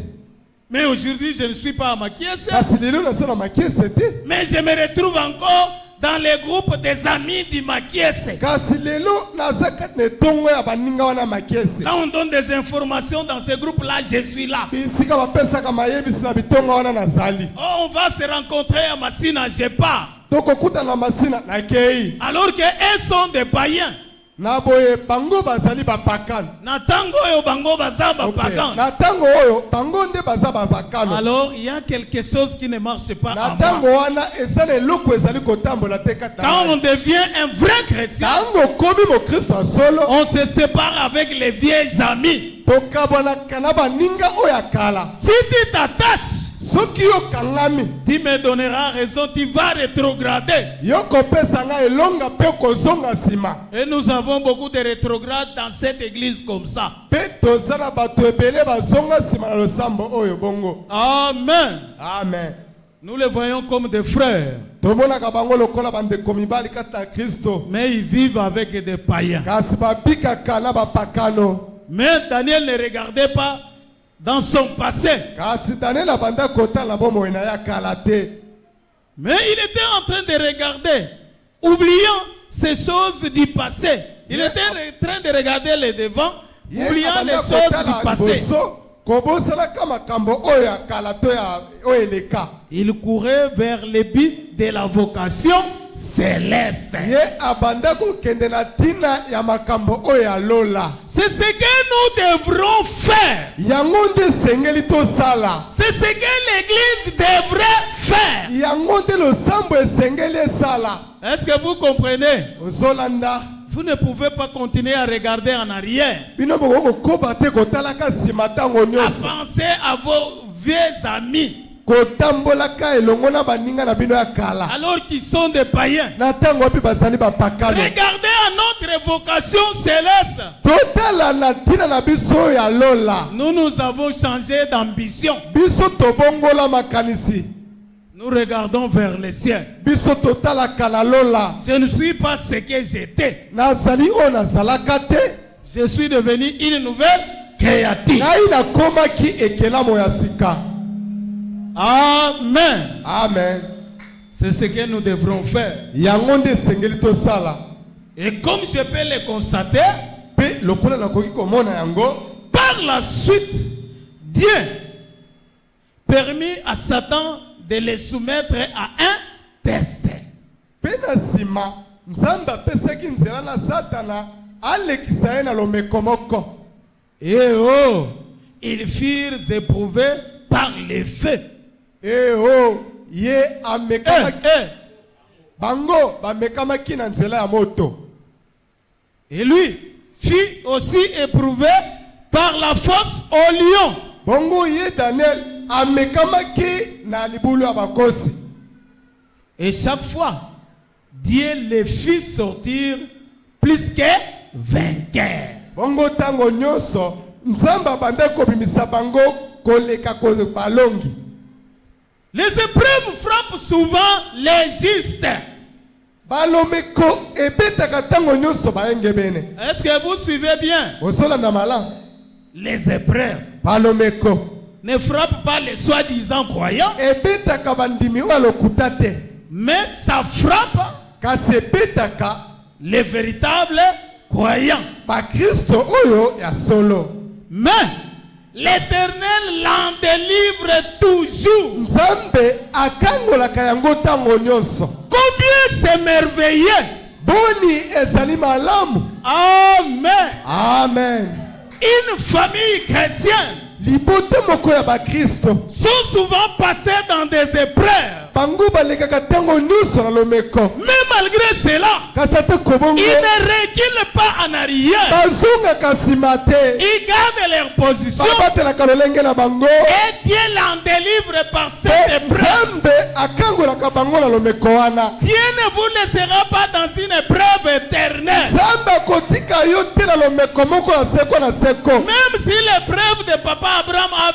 mais aujourd'hui je ne suis pas à Makiese,
Kasi lelo nasa na makese te.
mais je me retrouve encore dans les groupes des amis du Makiese.
Kasi lelo naza kati na tongo ya baninga wana makese.
Quand on donne des informations dans ces groupes-là, je suis là.
Bisika bapesaka mayebisi na bitongo wana nazali.
Oh, on va se rencontrer à Massina, je pars.
Tokokuta na masina na kei.
Alors qu'eux sont des païens.
Na boye bango bazali bapakano.
Na tango yo bango baza ba pagan.
Na tango oyo bango nde baza bapakano.
Alors il y a quelque chose qui ne marche pas
Na
en
tango
moi.
wana ezali eloko ezali kotambola te kata.
Quand on devient un vrai chrétien,
Tango komi mo Kristo solo.
on se sépare avec les vieilles amis.
Tokabona kana baninga oya kala.
Si tu t'attaches,
Soki yo kangami.
tu me donneras raison, tu vas rétrograder.
Yo kopesa nga elonga pe kozonga sima.
Et nous avons beaucoup de rétrogrades dans cette église comme ça.
Pe tozana bato ebele bazonga sima na losambo oyo bongo.
Amen.
Amen.
Nous les voyons comme des frères,
Tomonaka bango lokola bandeko mibali kata Kristo.
mais ils vivent avec des païens.
Kasi babikaka na bapakano.
Mais Daniel ne regardait pas dans son passé.
Kasi Daniel abanda kotala bomo ina ya kala te.
Mais il était en train de regarder, oubliant ces choses du passé. Il était en train de regarder les devants, oubliant les choses du passé.
Kobosalaka makambo oyo ya kala to ya oyo eleka.
Il courait vers les buts de la vocation céleste.
Ye abanda kokende na tina ya makambo oyo ya lola.
C'est ce que nous devrons faire.
Yango nde sengeli tosala.
C'est ce que l'Église devrait faire.
Yango nde losambo esengeli esala.
Est-ce que vous comprenez?
Ozolanda.
Vous ne pouvez pas continuer à regarder en arrière.
Bino boko koba te kotalaka sima tango nyonso.
Avancez à vos vieux amis.
Kotambolaka elongo na baninga na bino ya kala.
Alors qu'ils sont des païens.
Na tango wapi bazali bapakano.
Regardez à notre vocation céleste.
Totala na tina na biso ya lola.
Nous avons changé d'ambition.
Biso tobongola makanisi.
Nous regardons vers le ciel.
Biso totala kala lola.
Je ne suis pas ce que j'étais.
Nazali o nazalaka te.
Je suis devenu une nouvelle créature.
Ngai na komaki ekelamo ya sika.
Amen.
Amen.
C'est ce que nous devrons faire.
Yango nde sengeli tosala.
Et comme je peux le constater,
Pe lokola nakoki komona yango.
par la suite, Dieu permit à Satan de les soumettre à un test.
Pe na sima Nzambe apesaki nzela na Satana alekisa ye na lomeko moko.
Et oh, ils furent éprouvés par les feux.
Eh oh, ye amekamaki.
Eh.
Bango bamekamaki na nzela ya moto.
Et lui fut aussi éprouvé par la fosse au lion.
Bongo ye Daniel amekamaki na libulu ya bakosi.
Et chaque fois, Dieu les fit sortir plus que vainqueurs.
Bongo tango nyonso Nzambe abanda kobimisa bango koleka ko balongi.
Les épreuves frappent souvent les justes.
Balomeko ebetaka tango nyonso baenge bene.
Est-ce que vous suivez bien?
Osolanda malamu.
Les épreuves
Balomeko
ne frappent pas les soi-disant croyants,
ebetaka bandimi oyo lokuta te.
mais ça frappe
Kasi ebetaka
les véritables croyants.
bakristo oyo ya solo.
Mais l'Éternel l'en délivre toujours.
Nzambe akangolaka yango tango nyonso.
Combien c'est merveilleux.
Boni ezali malamu.
Amen.
Amen.
Une famille chrétienne
Libote moko ya ba Kristo
sont souvent passés dans des épreuves.
bango balekaka tango nyonso na lomeko.
Mais malgré cela,
Kasi ate kobongo
ils ne reculent pas en arrière.
bazongaka nsima te.
Ils gardent leur position.
Babatelaka lolenge na bango.
Et Dieu l'en délivre par cette épreuve.
Nzambe akangolaka bango na lomeko wana.
Dieu ne vous laissera pas dans une épreuve éternelle.
Nzambe akotika yo te na lomeko moko ya seko na seko.
Même si l'épreuve de papa Abraham a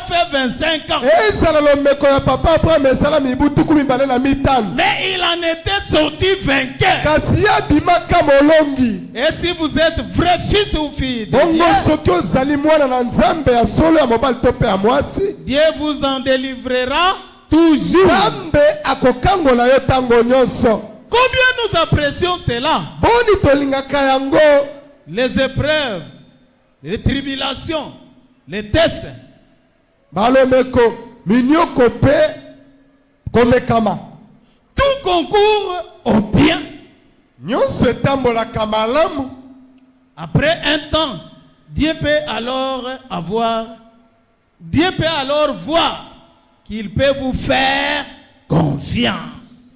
fait 25 ans.
ezala lomeko ya papa Abraham esala mibutu 15.
Mais il en était sorti vainqueur.
Kasi abimaka molongi.
Et si vous êtes vrai fils ou fille de
Bongo
Dieu,
soki ozali mwana na Nzambe ya solo ya mobali to pe ya mwasi,
Dieu vous en délivrera toujours.
Nzambe akokangola yo tango nyonso.
Combien nous apprécions cela?
Boni tolingaka yango.
Les épreuves, les tribulations, les tests.
Balomeko minyoko pe komekama.
Tout concourt au bien.
Nyonso etambolaka malamu.
Après un temps, Dieu peut alors voir qu'il peut vous faire confiance.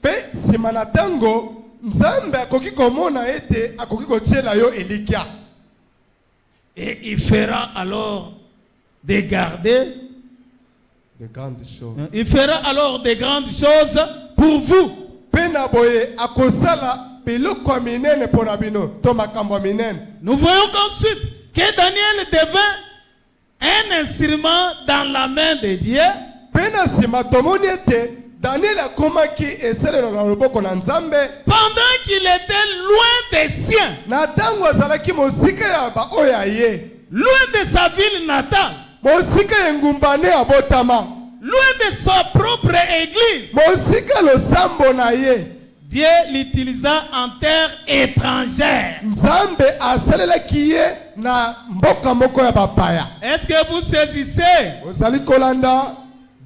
Pe sima na tango Nzambe akoki komona ete akoki kotiela yo elikia.
Et il fera alors de garder.
De grandes choses.
Il fera alors de grandes choses pour vous.
Pena boye akosala biloko ya minene pona bino to makambo ya minene.
Nous voyons qu'ensuite que Daniel devint un instrument dans la main de Dieu.
Pena sima tomoni ete Daniel akomaki eselelo na loboko na Nzambe
Pendant qu'il était loin des siens,
na tango azalaki mosika ya ba oyo ye,
loin de sa ville natale,
mosika yengumbane abotama,
loin de sa propre église,
mosika losambo na ye.
Dieu l'utilisa en terre étrangère.
Nzambe asalelaki ye na mboka moko ya bapaya.
Est-ce que vous saisissez?
Ozali kolanda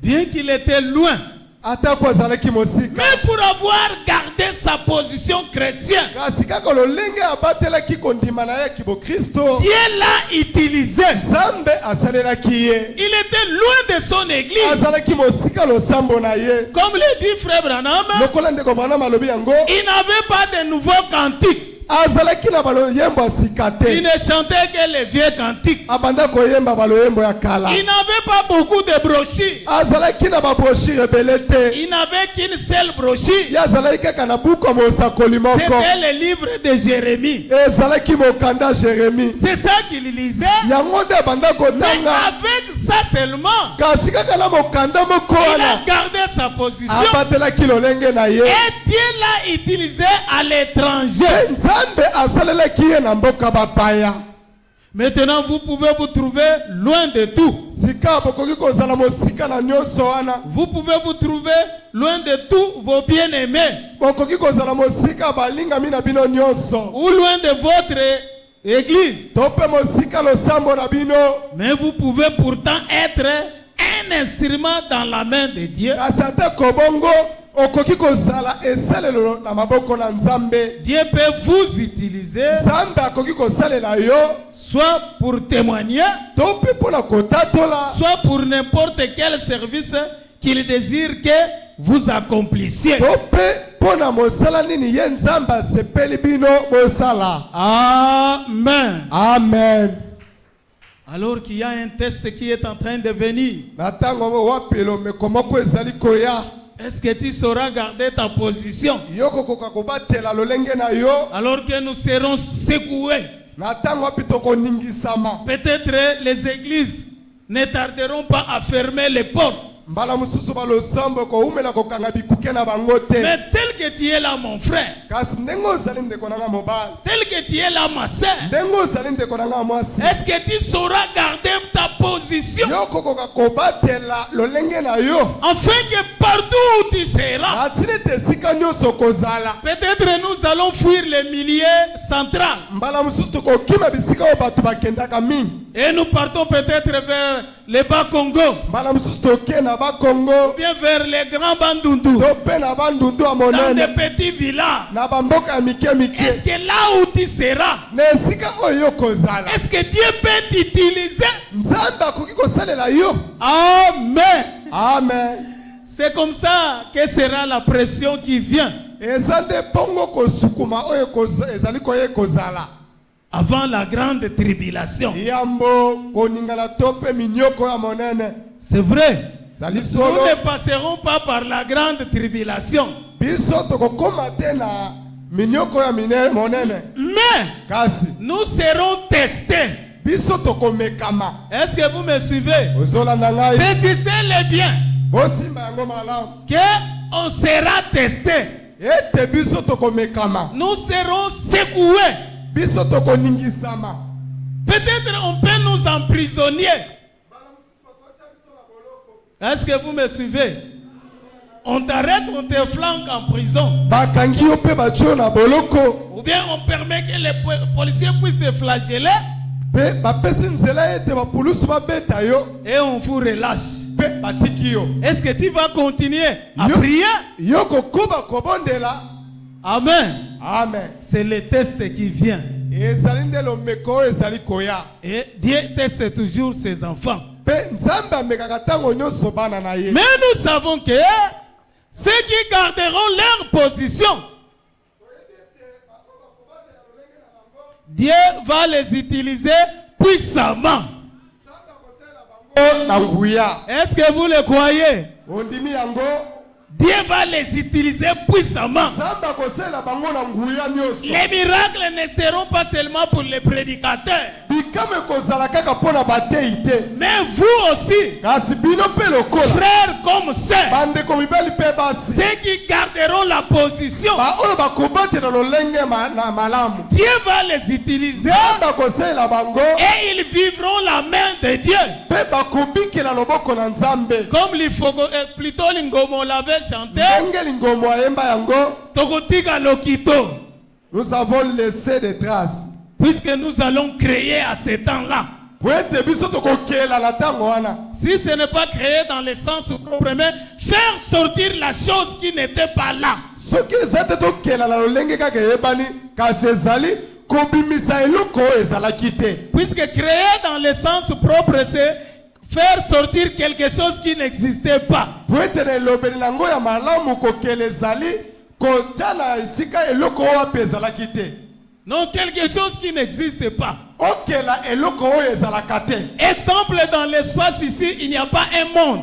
Bien qu'il était loin,
atako azalaki mosika.
mais pour avoir gardé sa position chrétienne,
Kasi kaka lolenge abatelaki kondima na ye kibo Kristo.
Dieu l'a utilisé.
Nzambe asalelaki ye.
Il était loin de son église.
Azalaki mosika losambo na ye.
Comme le dit Frère Branham,
Lokola ndeko Branham alobi yango,
il n'avait pas de nouveaux cantiques.
azalaki na baloyembo asika
Il
te.
ne chantait que les vieux cantiques.
Abanda koyemba baloyembo ya kala.
Il n'avait pas beaucoup de brochures.
Azalaki na babroshire ebele te.
Il n'avait qu'une seule brochure.
Ye azalaki kaka na buku ya mosakoli moko.
C'était le livre de Jérémie.
Ezalaki mokanda Jérémie.
C'est ça qu'il lisait.
Yango nde abanda
Mais
kotanga.
avec ça seulement,
Kasi kaka na mokanda moko
il a
wana
gardé sa position.
abatelaki lolenge na ye.
Et Dieu l'a utilisé à l'étranger.
Pe Nzambe asalelaki ye na mboka bapaya.
Maintenant, vous pouvez vous trouver loin de tout.
Sika bokoki kozala mosika na nyonso wana.
Vous pouvez vous trouver loin de tous vos bien-aimés.
Bokoki kozala mosika balingami na bino nyonso.
Ou loin de votre église.
To pe mosika losambo na bino.
Mais vous pouvez pourtant être un instrument dans la main de Dieu.
Kasi ate kobongo okoki kozala esalelo na maboko na Nzambe.
Dieu peut vous utiliser
Nzambe akoki kosalela yo
soit pour témoigner,
to pe mpona kotatola,
soit pour n'importe quel service qu'il désire que vous accomplissiez.
to pe mpona mosala nini ye Nzambe asepeli bino bosala.
Amen.
Amen.
Alors qu'il y a un test qui est en train de venir,
Na tango wapi elomeko moko ezali koya,
est-ce que tu sauras garder ta position
yo kokoka kobatela lolenge na yo.
alors que nous serons secoués?
Na tango wapi tokoningisama.
Peut-être les églises ne tarderont pas à fermer les portes.
Mbala mususu balosambo koumela kokanga bikuke na bango te.
Mais tel que tu es là, mon frère,
Kasi ndenge ozali ndeko nanga mobali,
tel que tu es là, ma soeur,
ndenge ozali ndeko nanga mwasi,
est-ce que tu sauras garder ta position
yo kokoka kobatela lolenge na yo.
afin que partout où tu seras,
Atine te sika nyonso kozala.
peut-être nous allons fuir les milieux centrales.
Mbala mususu tokokima bisika oyo bato bakendaka mingi.
Et nous partons peut-être vers les Bas-Congo,
mbala mosusu toke na bakongo
ou bien vers les grands Bandundu,
tope na bandundu ya
dans des
monene
petits villages.
na bamboka ya mike
Est-ce
mike
que là où tu seras,
na esika oyo kozala
est-ce que Dieu peut t'utiliser?
nzambe akoki kosalela yo.
Amen.
Amen.
C'est comme ça que sera la pression qui vient
eza nde mpongo kosukuma oyo ezali koye kozala
avant la grande tribulation.
yambo koningana to mpe minioko ya monene.
C'est vrai.
ezali
Nous
solo
ne passerons pas par la grande tribulation.
biso tokokóma te na minioko ya monene
Mais
kasi
nous serons testés.
biso tokomekama.
Est-ce que vous me suivez?
ozolanda ngai
Saisissez-les bien.
bosimba yango malamu
Qu'on sera testé.
ete biso tokomekama,
Nous serons secoués.
biso tokoningisama.
Peut-être on peut nous emprisonner. Est-ce que vous me suivez? On t'arrête, on te flanque en prison.
bakangi yo mpe batio na boloko
Ou bien on permet que les policiers puissent te flageller
mpe bapesi nzela ete bapulusu babeta yo
et on vous relâche.
mpe batiki yo.
Est-ce que tu vas continuer à
Yo-
prier?
yo kokoba kobondela.
Amen.
Amen.
C'est le test qui vient.
ezali nde lomeko oyo ezali koya
Et Dieu teste toujours ses enfants.
mpe nzambe amekaka ntango nyonso bana na ye.
Mais nous savons que ceux qui garderont leur position, Dieu va les utiliser puissamment.
O na nguya
Est-ce que vous le croyez?
ondimi yango
Dieu va les utiliser puissamment.
nzambe akosalela bango na nguya nyonso.
Les miracles ne seront pas seulement pour les prédicateurs,
bikama ekozala kaka mpo na batei te,
mais vous aussi,
kasi bino mpe lokola
frères comme sœurs,
bandeko mibali mpe basi
ceux qui garderont la position,
baoyo bakobatela lolenge na malamu,
Dieu va les utiliser
nzambe akosalela bango
et ils vivront la main de Dieu.
mpe bakobikela loboko na nzambe
Comme plutôt l'Ingomo l'avait chanté,
ndenge lingombo ayemba yango.
Tokotika Lokito,
Nous avons laissé des traces
puisque nous allons créer à ce temps-là.
po ete biso tokokela na ntango wana.
Si ce n'est pas créé dans le sens propre, mais faire sortir la chose qui n'était pas là.
soki eza te tokela na lolenge kaka eyebani, kasi ezali kobimisa eloko oyo ezalaki te.
Puisque créer dans le sens propre, c'est faire sortir quelque chose qui n'existait pas.
Po ete na elobeli nango ya malamu kokela ezali kotia na esika eloko oyo ape ezalaki te.
Non, quelque chose qui n'existe pas.
okela eloko oyo ezalaka te.
Exemple, dans l'espace ici, il n'y a pas un monde.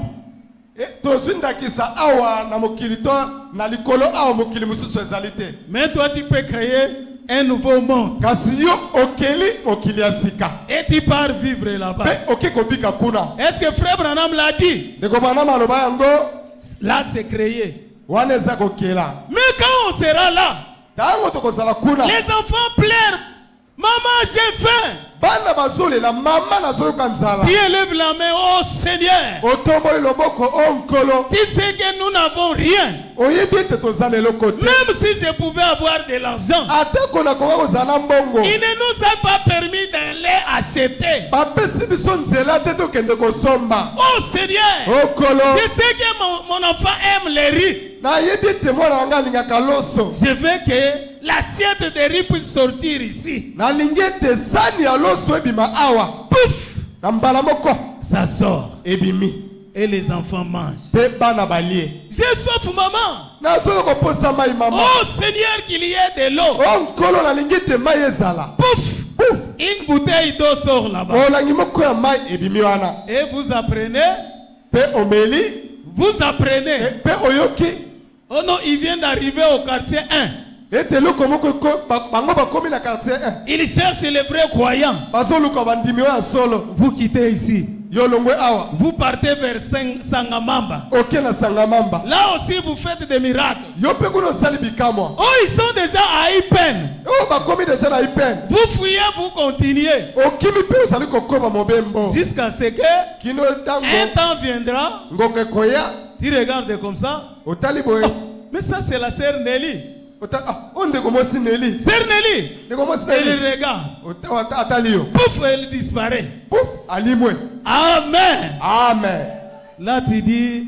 tozwi ndakisa awa na mokili to na likolo awa mokili mosusu ezali te.
Mais toi, tu peux créer un nouveau monde.
kasi yo okeli mokili ya sika
Et tu pars vivre là-bas.
mpe oki kobika kuna.
Est-ce que Frère Branham l'a dit?
ndeko bana maloba yango
Là, c'est créé.
wana eza kokela.
Mais quand on sera là,
ntango tokozala kuna
les enfants pleurent. Maman, j'ai faim.
bana bazolela mama nazoyoka nzala.
Tu élèves la main, oh Seigneur.
otomboli loboko o nkolo.
Tu sais que nous n'avons rien.
oyebi ete toza na eloko te.
Même si je pouvais avoir de l'argent,
atako nakoka kozala na mbongo,
il ne nous a pas permis d'aller acheter.
bapesi biso nzela te tokende kosomba.
Oh Seigneur,
okolo
je sais que mon enfant aime les riz.
nayebi ete mwana wanga alingaka loso.
Je veux que l'assiette de riz puisse sortir ici.
nalingi ete sani ya loso ebima awa.
Pouf,
na mbala moko
ça sort.
ebimi
Et les enfants mangent.
mpe bana balie.
J'ai soif, maman.
nazoyo koposa mai mama.
Oh Seigneur, qu'il y ait de l'eau.
o nkolo nalingi ete mai ezala.
Pouf,
Pouf!
une bouteille d'eau sort là-bas.
molangi moko ya mai ebimi wana.
Et vous apprenez,
mpe omeli
vous apprenez.
mpe oyoki
Oh non, il vient d'arriver au quartier 1.
ete eloko moko bango bakomi na quartier 1
Il cherche les vrais croyants.
bazoluka bandimi oyo ya solo.
Vous quittez ici.
yo longwe awa
Vous partez vers Sangamamba.
oke na sangamamba.
Là aussi, vous faites des miracles.
yo mpe kuna osali bikamwa.
Oh, ils sont déjà à Ipen.
oyo bakomi deja na ipen.
Vous fouillez, vous continuez.
okimi mpe ozali kokoma mobembo
Jusqu'à ce que
kino
un
ntango
temps viendra,
ngoko ekoya
tu regardes comme ça.
otali boye.
Mais ça, c'est la sœur Nelly.
On est comme Sineli.
Sœur Nelly,
De comme
elle
Sineli.
regarde.
Atalio.
Pouf, elle disparaît.
Pouf, alimwe.
Amen.
Amen.
Là, tu dis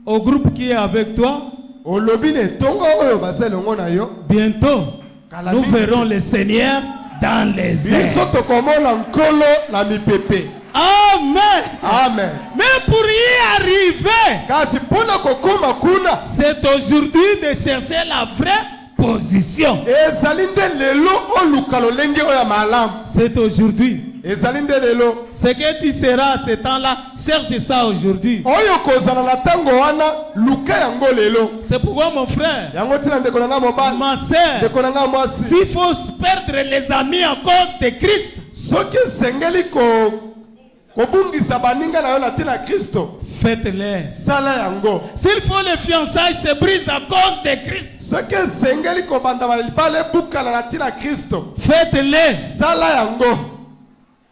au groupe qui est avec toi,
Olobi ne tongo oyo baselongo na yo.
bientôt,
Kala
nous
mingi.
verrons le Seigneur dans les
Biso
airs.
tokomona nkolo la mipepe.
Amen.
Amen.
Mais pour y arriver,
Kasi pona kokoma kuna.
c'est aujourd'hui de chercher la vraie position.
Ezali nde lelo oluka lolenge oyo ya malamu.
C'est aujourd'hui.
Ezali nde lelo.
Ce que tu seras à ce temps-là, cherche ça aujourd'hui.
Oyo kozala na tango wana luka yango lelo.
C'est pourquoi mon frère,
Yango tina ndeko na nga mobali.
ma soeur,
Ndeko na nga mwasi.
s'il faut perdre les amis à cause de Christ,
Soki esengeli kobungisa baninga na yo na ntina Kristo.
faites-les.
Sala yango.
S'il faut les fiançailles se brisent à cause de Christ,
Soki esengeli kobanda balibala ebukana na ntina Kristo.
faites-les.
Sala yango.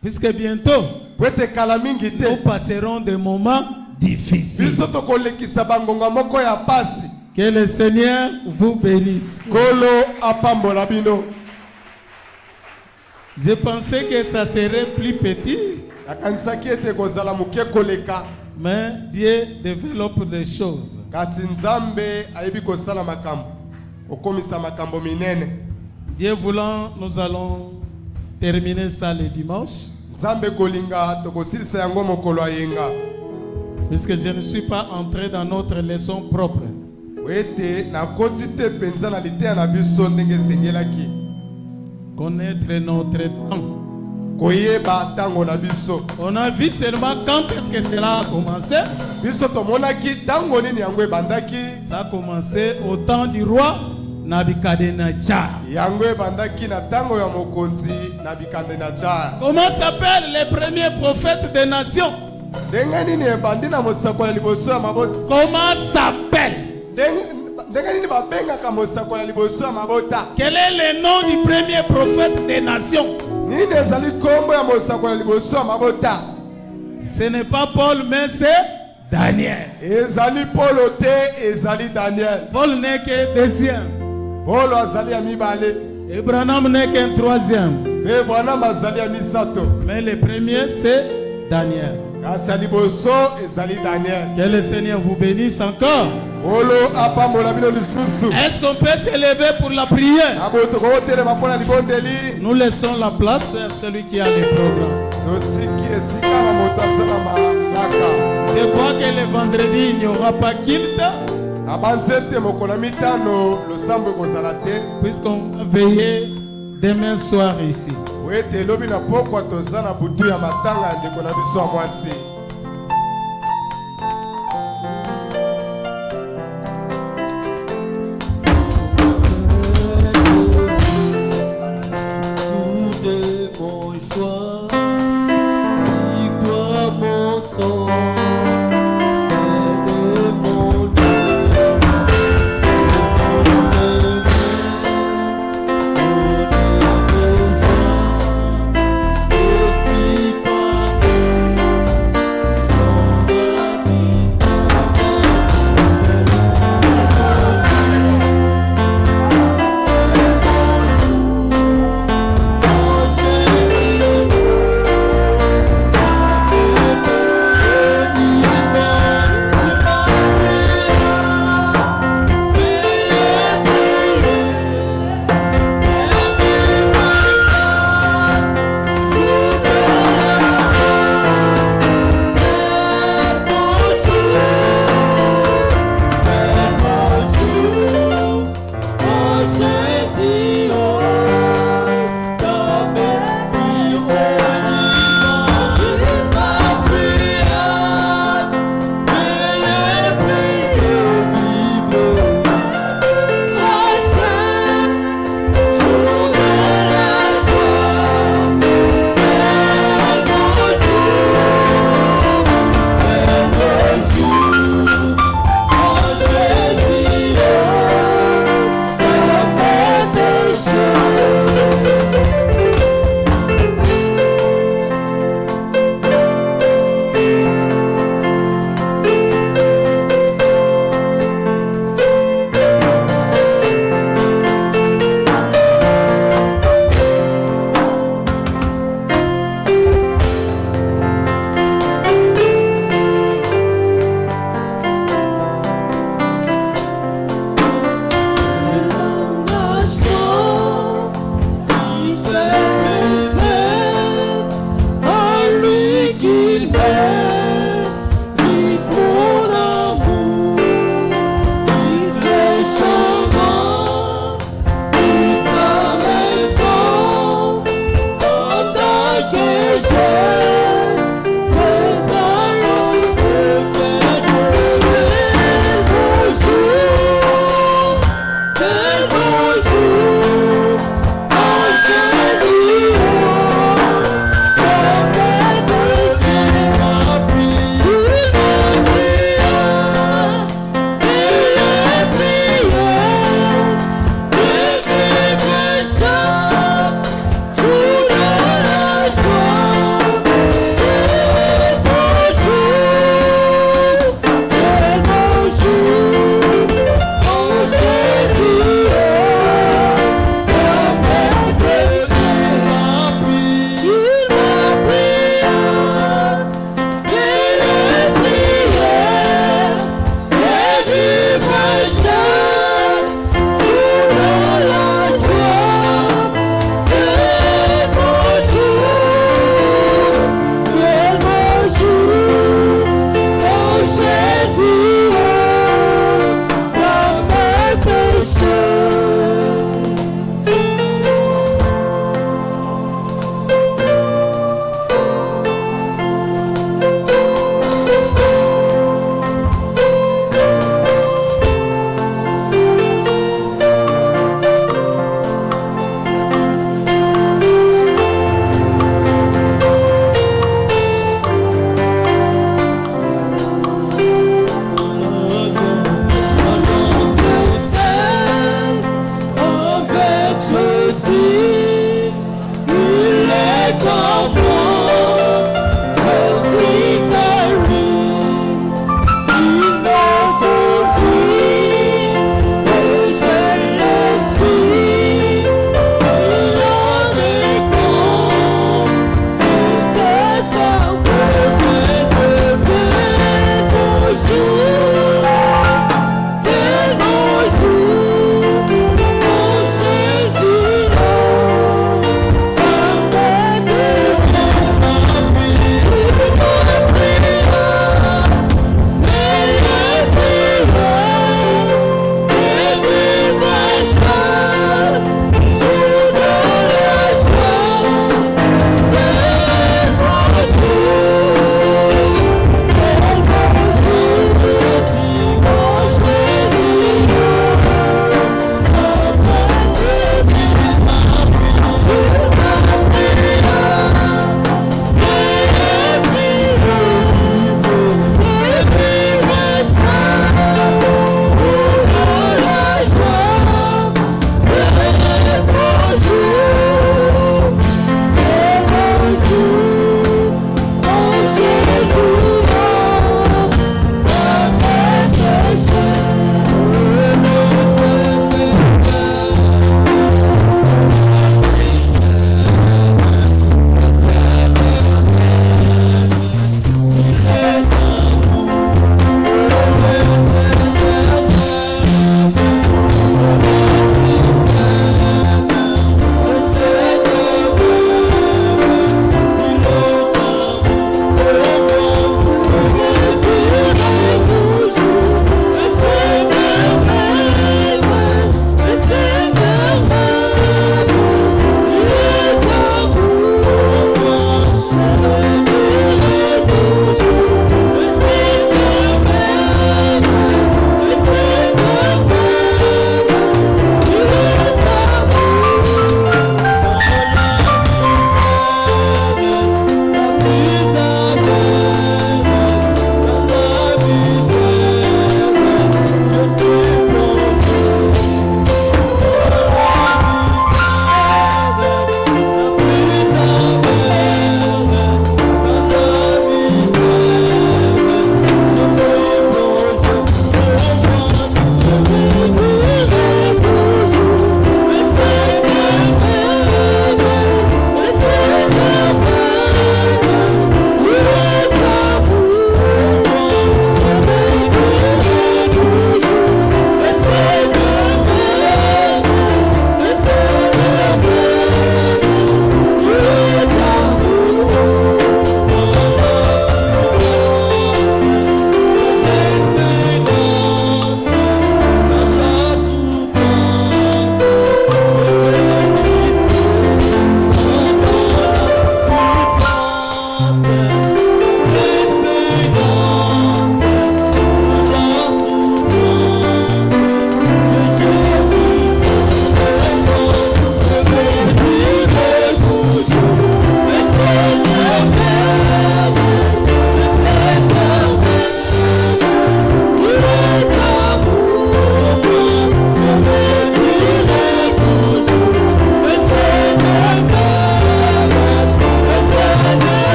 Puisque bientôt,
Po ete kala mingi
nous
te.
passerons des moments difficiles.
Biso tokolekisa bangonga moko ya pasi.
Que le Seigneur vous bénisse.
Kolo apambola bino.
Je pensais que ça serait plus petit,
Nakanisaki ete kozala moke koleka.
mais Dieu développe des choses.
Kasi Nzambe ayebi kosala makambo. Okomisa makambo minene.
Dieu voulant, nous allons terminer ça le dimanche,
Nzambe kolinga tokosilisa yango mokolo ayenga.
puisque je ne suis pas entré dans notre leçon propre.
Ete nakoti te penza na liteya na biso ndenge esengelaki.
Connaître notre temps.
Koyeba ntango na biso.
On a vu seulement quand est-ce que cela a commencé.
Biso tomonaki ntango nini yango ebandaki.
Ça a commencé au temps du roi Nabucodonosor.
Yango ebandaki na ntango ya mokonzi Nabukadnezar.
Comment s'appellent les premiers prophètes des nations?
Ndenge nini ebandi na mosako ya liboso ya mabota.
Comment s'appelle?
Ndenge nini babengaka mosako ya liboso ya mabota.
Quel est le nom du premier prophète des nations?
Nini ezali kombo ya mosako ya liboso ya mabota.
Ce n'est pas Paul, mais c'est Daniel.
Ezali Polo te, ezali Daniel.
Paul n'est que deuxième.
Polo azali ya mibale.
Et Branham n'est qu'un troisième.
Pe Branham azali ya misato.
Mais le premier, c'est Daniel.
Kasi ya liboso ezali Daniel.
Que le Seigneur vous bénisse encore.
Polo apambola bino lisusu.
Est-ce qu'on peut se lever pour la prière?
Abo tokotelema mpona libondeli.
Nous laissons la place à celui qui a le programme.
Totiki esika na moto azala malaka.
Je crois que le vendredi, il n'y aura pas culte,
Na banzete mokolo mitano losambo ekozala te.
puisqu'on va veiller demain soir ici.
Ete elobi na pokwa toza na butu ya matanga ya ndeko na biso ya mwasi.
Tout est mon choix, si toi mon sang, aide mon Dieu, mon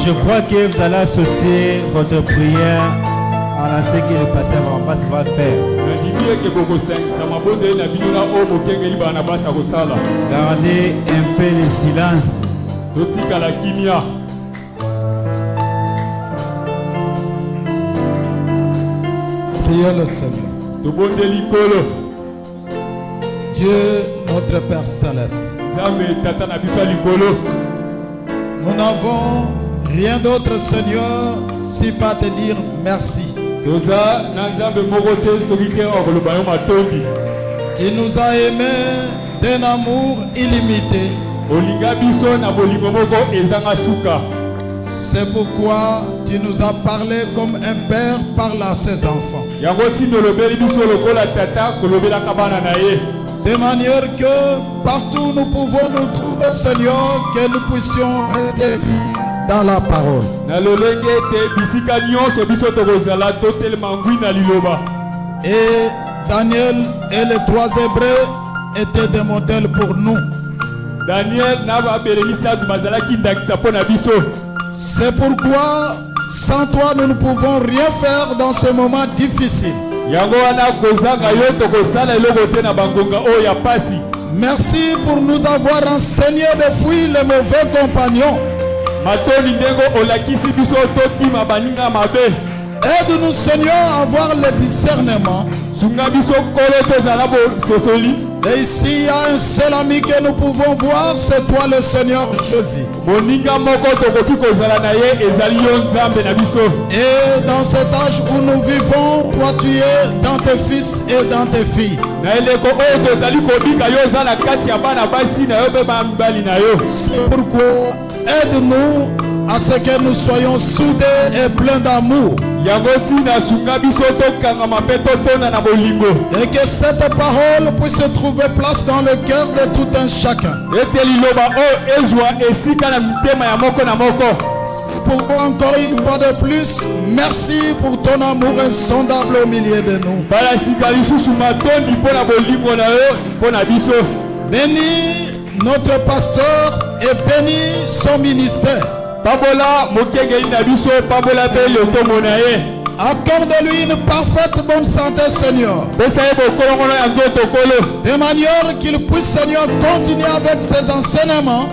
je crois que vous allez associer votre prière à ce que le pasteur Barnabas va faire. Gardez un peu le silence.
Prions le Seigneur. Dieu, notre Père Céleste, nous n'avons rien d'autre, Seigneur, si pas te dire merci. Tu nous as aimés d'un amour illimité. C'est pourquoi tu nous as parlé comme un père parle à ses enfants. De manière que partout nous pouvons nous trouver, Seigneur, que nous puissions rester dans la parole. Et Daniel et les 3 Hébreux étaient des modèles pour nous. C'est pourquoi sans toi nous ne pouvons rien faire dans ce moment difficile. Merci pour nous avoir enseigné de fuir les mauvais compagnons. Aide-nous, Seigneur, à avoir le discernement. Et ici, il y a un seul ami que nous pouvons voir, c'est toi le Seigneur Jésus. Et dans cet âge où nous vivons, toi tu es dans tes fils et dans tes filles. C'est pourquoi aide-nous à ce que nous soyons soudés et pleins d'amour. Et que cette parole puisse trouver place dans le cœur de tout un chacun. Pour encore une fois de plus, merci pour ton amour insondable au milieu de nous. Bénis notre pasteur et bénis son ministère. Accorde-lui une parfaite bonne santé, Seigneur. De manière qu'il puisse, Seigneur, continuer avec ses enseignements.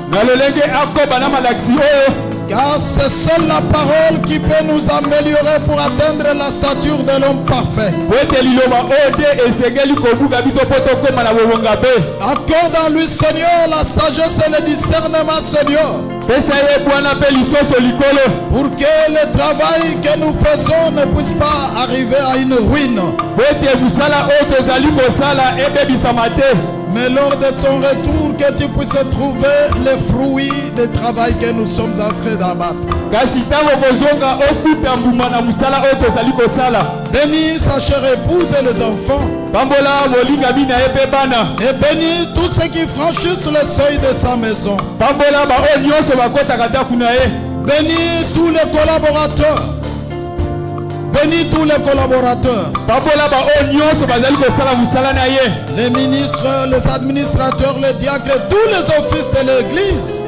Car c'est seule la parole qui peut nous améliorer pour atteindre la stature de l'homme parfait. Accorde en lui, Seigneur, la sagesse et le discernement, Seigneur. Pour que le travail que nous faisons ne puisse pas arriver à une ruine. Mais lors de ton retour, que tu puisses trouver les fruits du travail que nous sommes en train d'abattre. Bénis sa chère épouse et les enfants. Et bénis tous ceux qui franchissent le seuil de sa maison. Bénis tous les collaborateurs. Bénis tous les collaborateurs. Les ministres, les administrateurs, les diacres, tous les offices de l'église.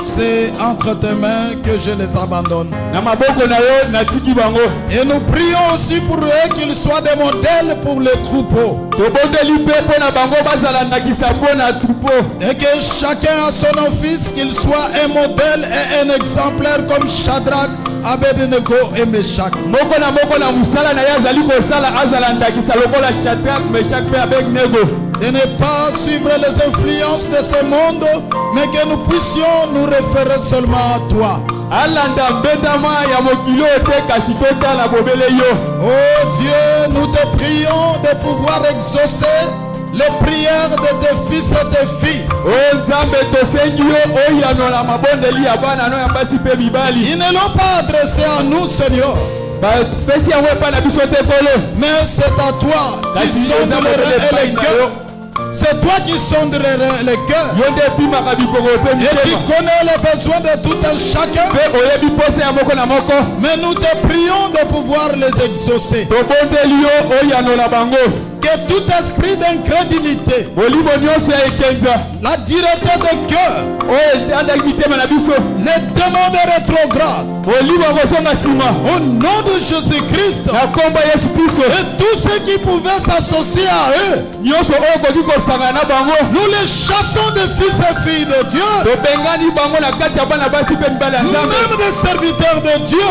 C'est entre tes mains que je les abandonne. Et nous prions aussi pour eux qu'ils soient des modèles pour les troupeaux. Et que chacun a son office, qu'il soit un modèle et un exemplaire comme Shadrach, Abednego et Meshach. De ne pas suivre les influences de ce monde, mais que nous puissions nous référer seulement à toi. Oh Dieu, nous te prions de pouvoir exaucer les prières de tes fils et tes filles. Ils ne l'ont pas adressé à nous, Seigneur. Mais c'est à toi qui sonderais les cœurs. C'est toi qui sonderais les cœurs. Et qui connais les besoins de tout un chacun. Mais nous te prions de pouvoir les exaucer. que tout esprit d'incrédulité, la dureté de cœur, les démons de rétrograde, au nom de Jésus-Christ, et tous ceux qui pouvaient s'associer à eux, nous les chassons des fils et filles de Dieu, même des serviteurs de Dieu,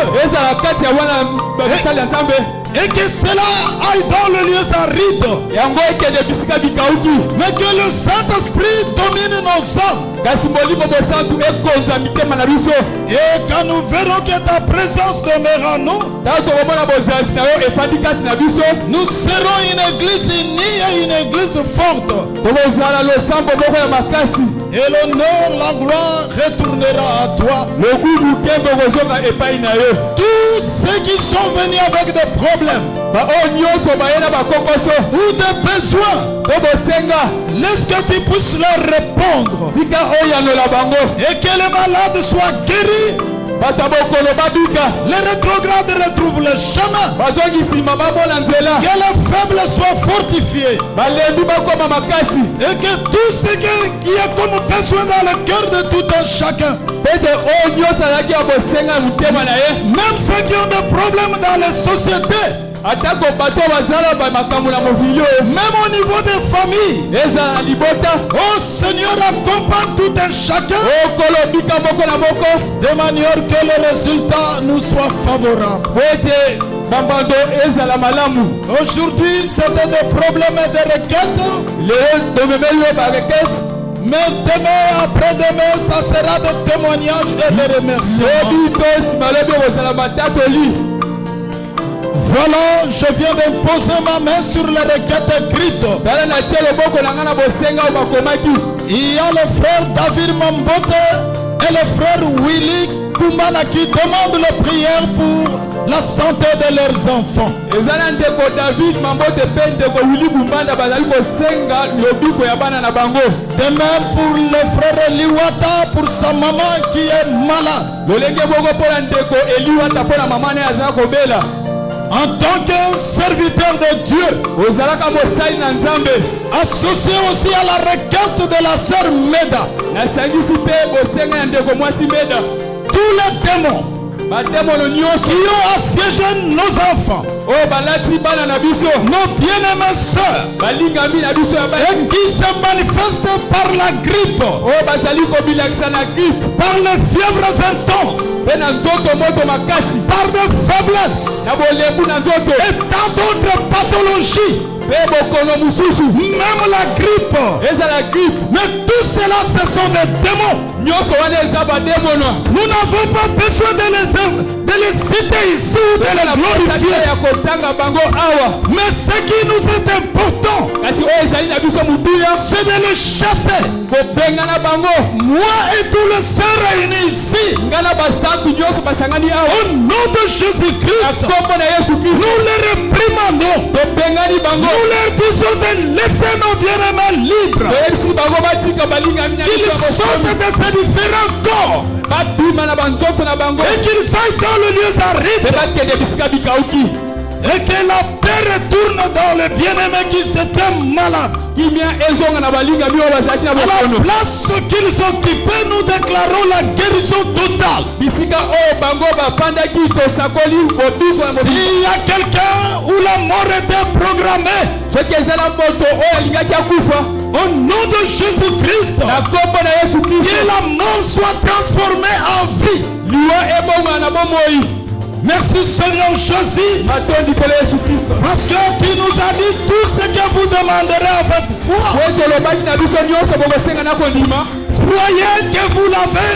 et que cela aille dans le lieu aride, mais que le Saint-Esprit domine nos âmes, et quand nous verrons que ta présence demeure en nous, nous serons une église unie et une église forte, et l'honneur, la gloire retournera à toi. Tous ceux qui sont venus avec des problèmes ou des besoins, laisse que tu puisses leur répondre, et que les malades soient guéris, les rétrogrades retrouvent le chemin, que les faibles soient fortifiés, et que tout ce qui est comme besoin dans le cœur de tout un chacun, même ceux qui ont des problèmes dans les sociétés, même au niveau des familles, oh Seigneur, accompagne tout un chacun de manière que le résultat nous soit favorable. Aujourd'hui, c'était des problèmes et des requêtes, mais demain, après-demain, ça sera des témoignages et des remerciements. Voilà, je viens d'imposer ma main sur les requêtes écrites. Il y a le frère David Mambote et le frère Willy Kumbana qui demandent la prière pour la santé de leurs enfants. De même pour le frère Liwata, pour sa maman qui est malade. En tant que serviteur de Dieu, associé aussi à la requête de la sœur Meda, tous les démons qui ont assiégé nos enfants, nos bien-aimés sœurs, et qui se manifestent par la grippe, par les fièvres intenses, par des faiblesses, et tant d'autres pathologies, même la grippe. Mais tout cela, ce sont des démons. Nous n'avons pas besoin de les citer ici ou de les glorifier. Mais ce qui nous est important, c'est de les chasser. Moi et tous les sœurs réunis ici, au nom de Jésus-Christ, nous les réprimandons. Nous leur disons de laisser nos bien-aimés libres, qu'ils sortent de ces différents corps et qu'ils aillent dans le lieu aride, et que la paix retourne dans les bien-aimés qui étaient malades. À la place qu'ils occupaient, nous déclarons la guérison totale. S'il y a quelqu'un où la mort était programmée, au nom de Jésus-Christ, que la mort soit transformée en vie. Merci Seigneur Jésus, parce que tu nous as dit tout ce que vous demanderez avec foi. Croyez que vous l'avez,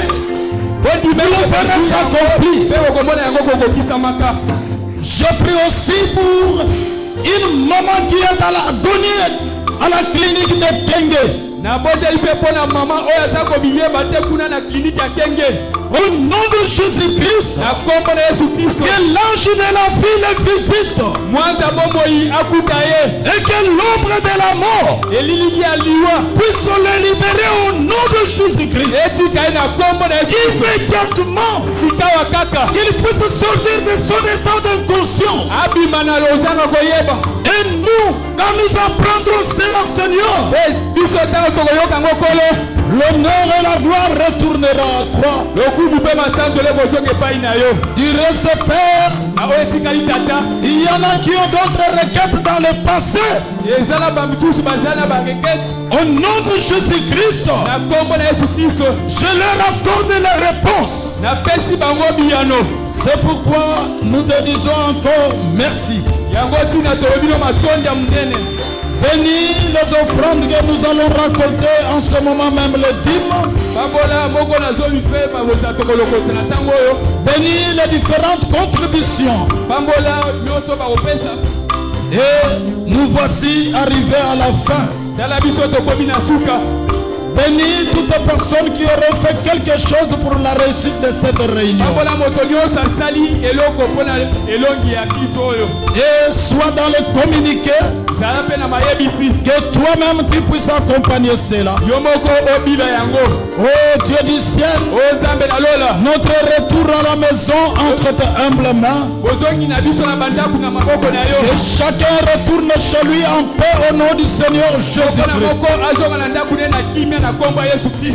vous le verrez s'accomplir. Je prie aussi pour une maman qui est à l'agonie à la clinique de Kenge. Au nom de Jésus-Christ, que l'ange de la vie les visite, et que l'ombre de la mort puisse les libérer au nom de Jésus-Christ. Immédiatement, qu'il puisse sortir de son état d'inconscience. Et nous nous, quand nous apprendrons cela, Seigneur, l'honneur et la gloire retournera à toi. Du reste, Père, il y en a qui ont d'autres requêtes dans le passé. Au nom de Jésus-Christ, je leur accorde les réponses. C'est pourquoi nous te disons encore merci. Bénis les offrandes que nous allons raconter en ce moment même, le dîme. Bénis les différentes contributions. Et nous voici arrivés à la fin. Bénis toutes les personnes qui auraient fait quelque chose pour la réussite de cette réunion. Et soit dans le communiqué, que toi-même tu puisses accompagner cela. Oh Dieu du ciel, notre retour à la maison entre tes humbles mains. Que chacun retourne chez lui en paix au nom du Seigneur Jésus-Christ. Et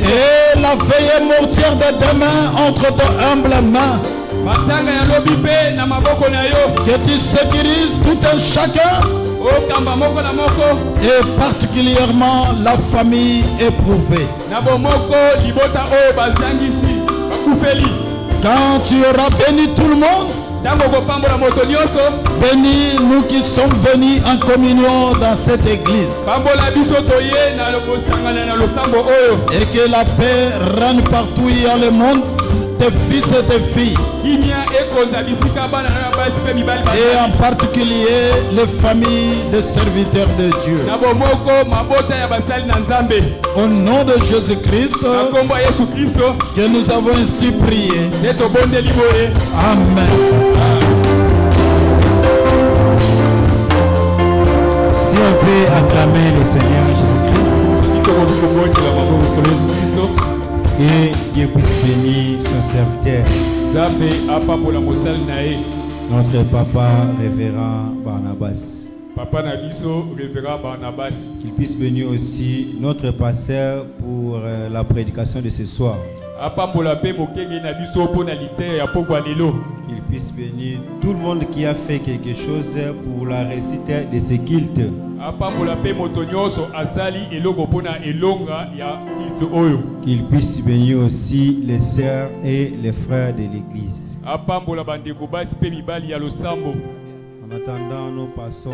la veillée mortière de demain entre tes humbles mains. Que tu sécurises tout un chacun. Et particulièrement la famille éprouvée. Quand tu auras béni tout le monde, bénis nous qui sommes venus en communion dans cette église. Et que la paix règne partout où il y a le monde, tes fils et tes filles. Et en particulier les familles des serviteurs de Dieu. Au nom de Jésus-Christ, que nous avons ainsi prié. Amen.
Si on peut acclamer le Seigneur Jésus-Christ. Et Dieu puisse bénir son serviteur, notre papa révérend Barnabas. Qu'il puisse bénir aussi notre pasteur pour la prédication de ce soir. Qu'il puisse bénir tout le monde qui a fait quelque chose pour la réussite de ce culte. Qu'il puisse bénir aussi les sœurs et les frères de l'église. En attendant, nous passons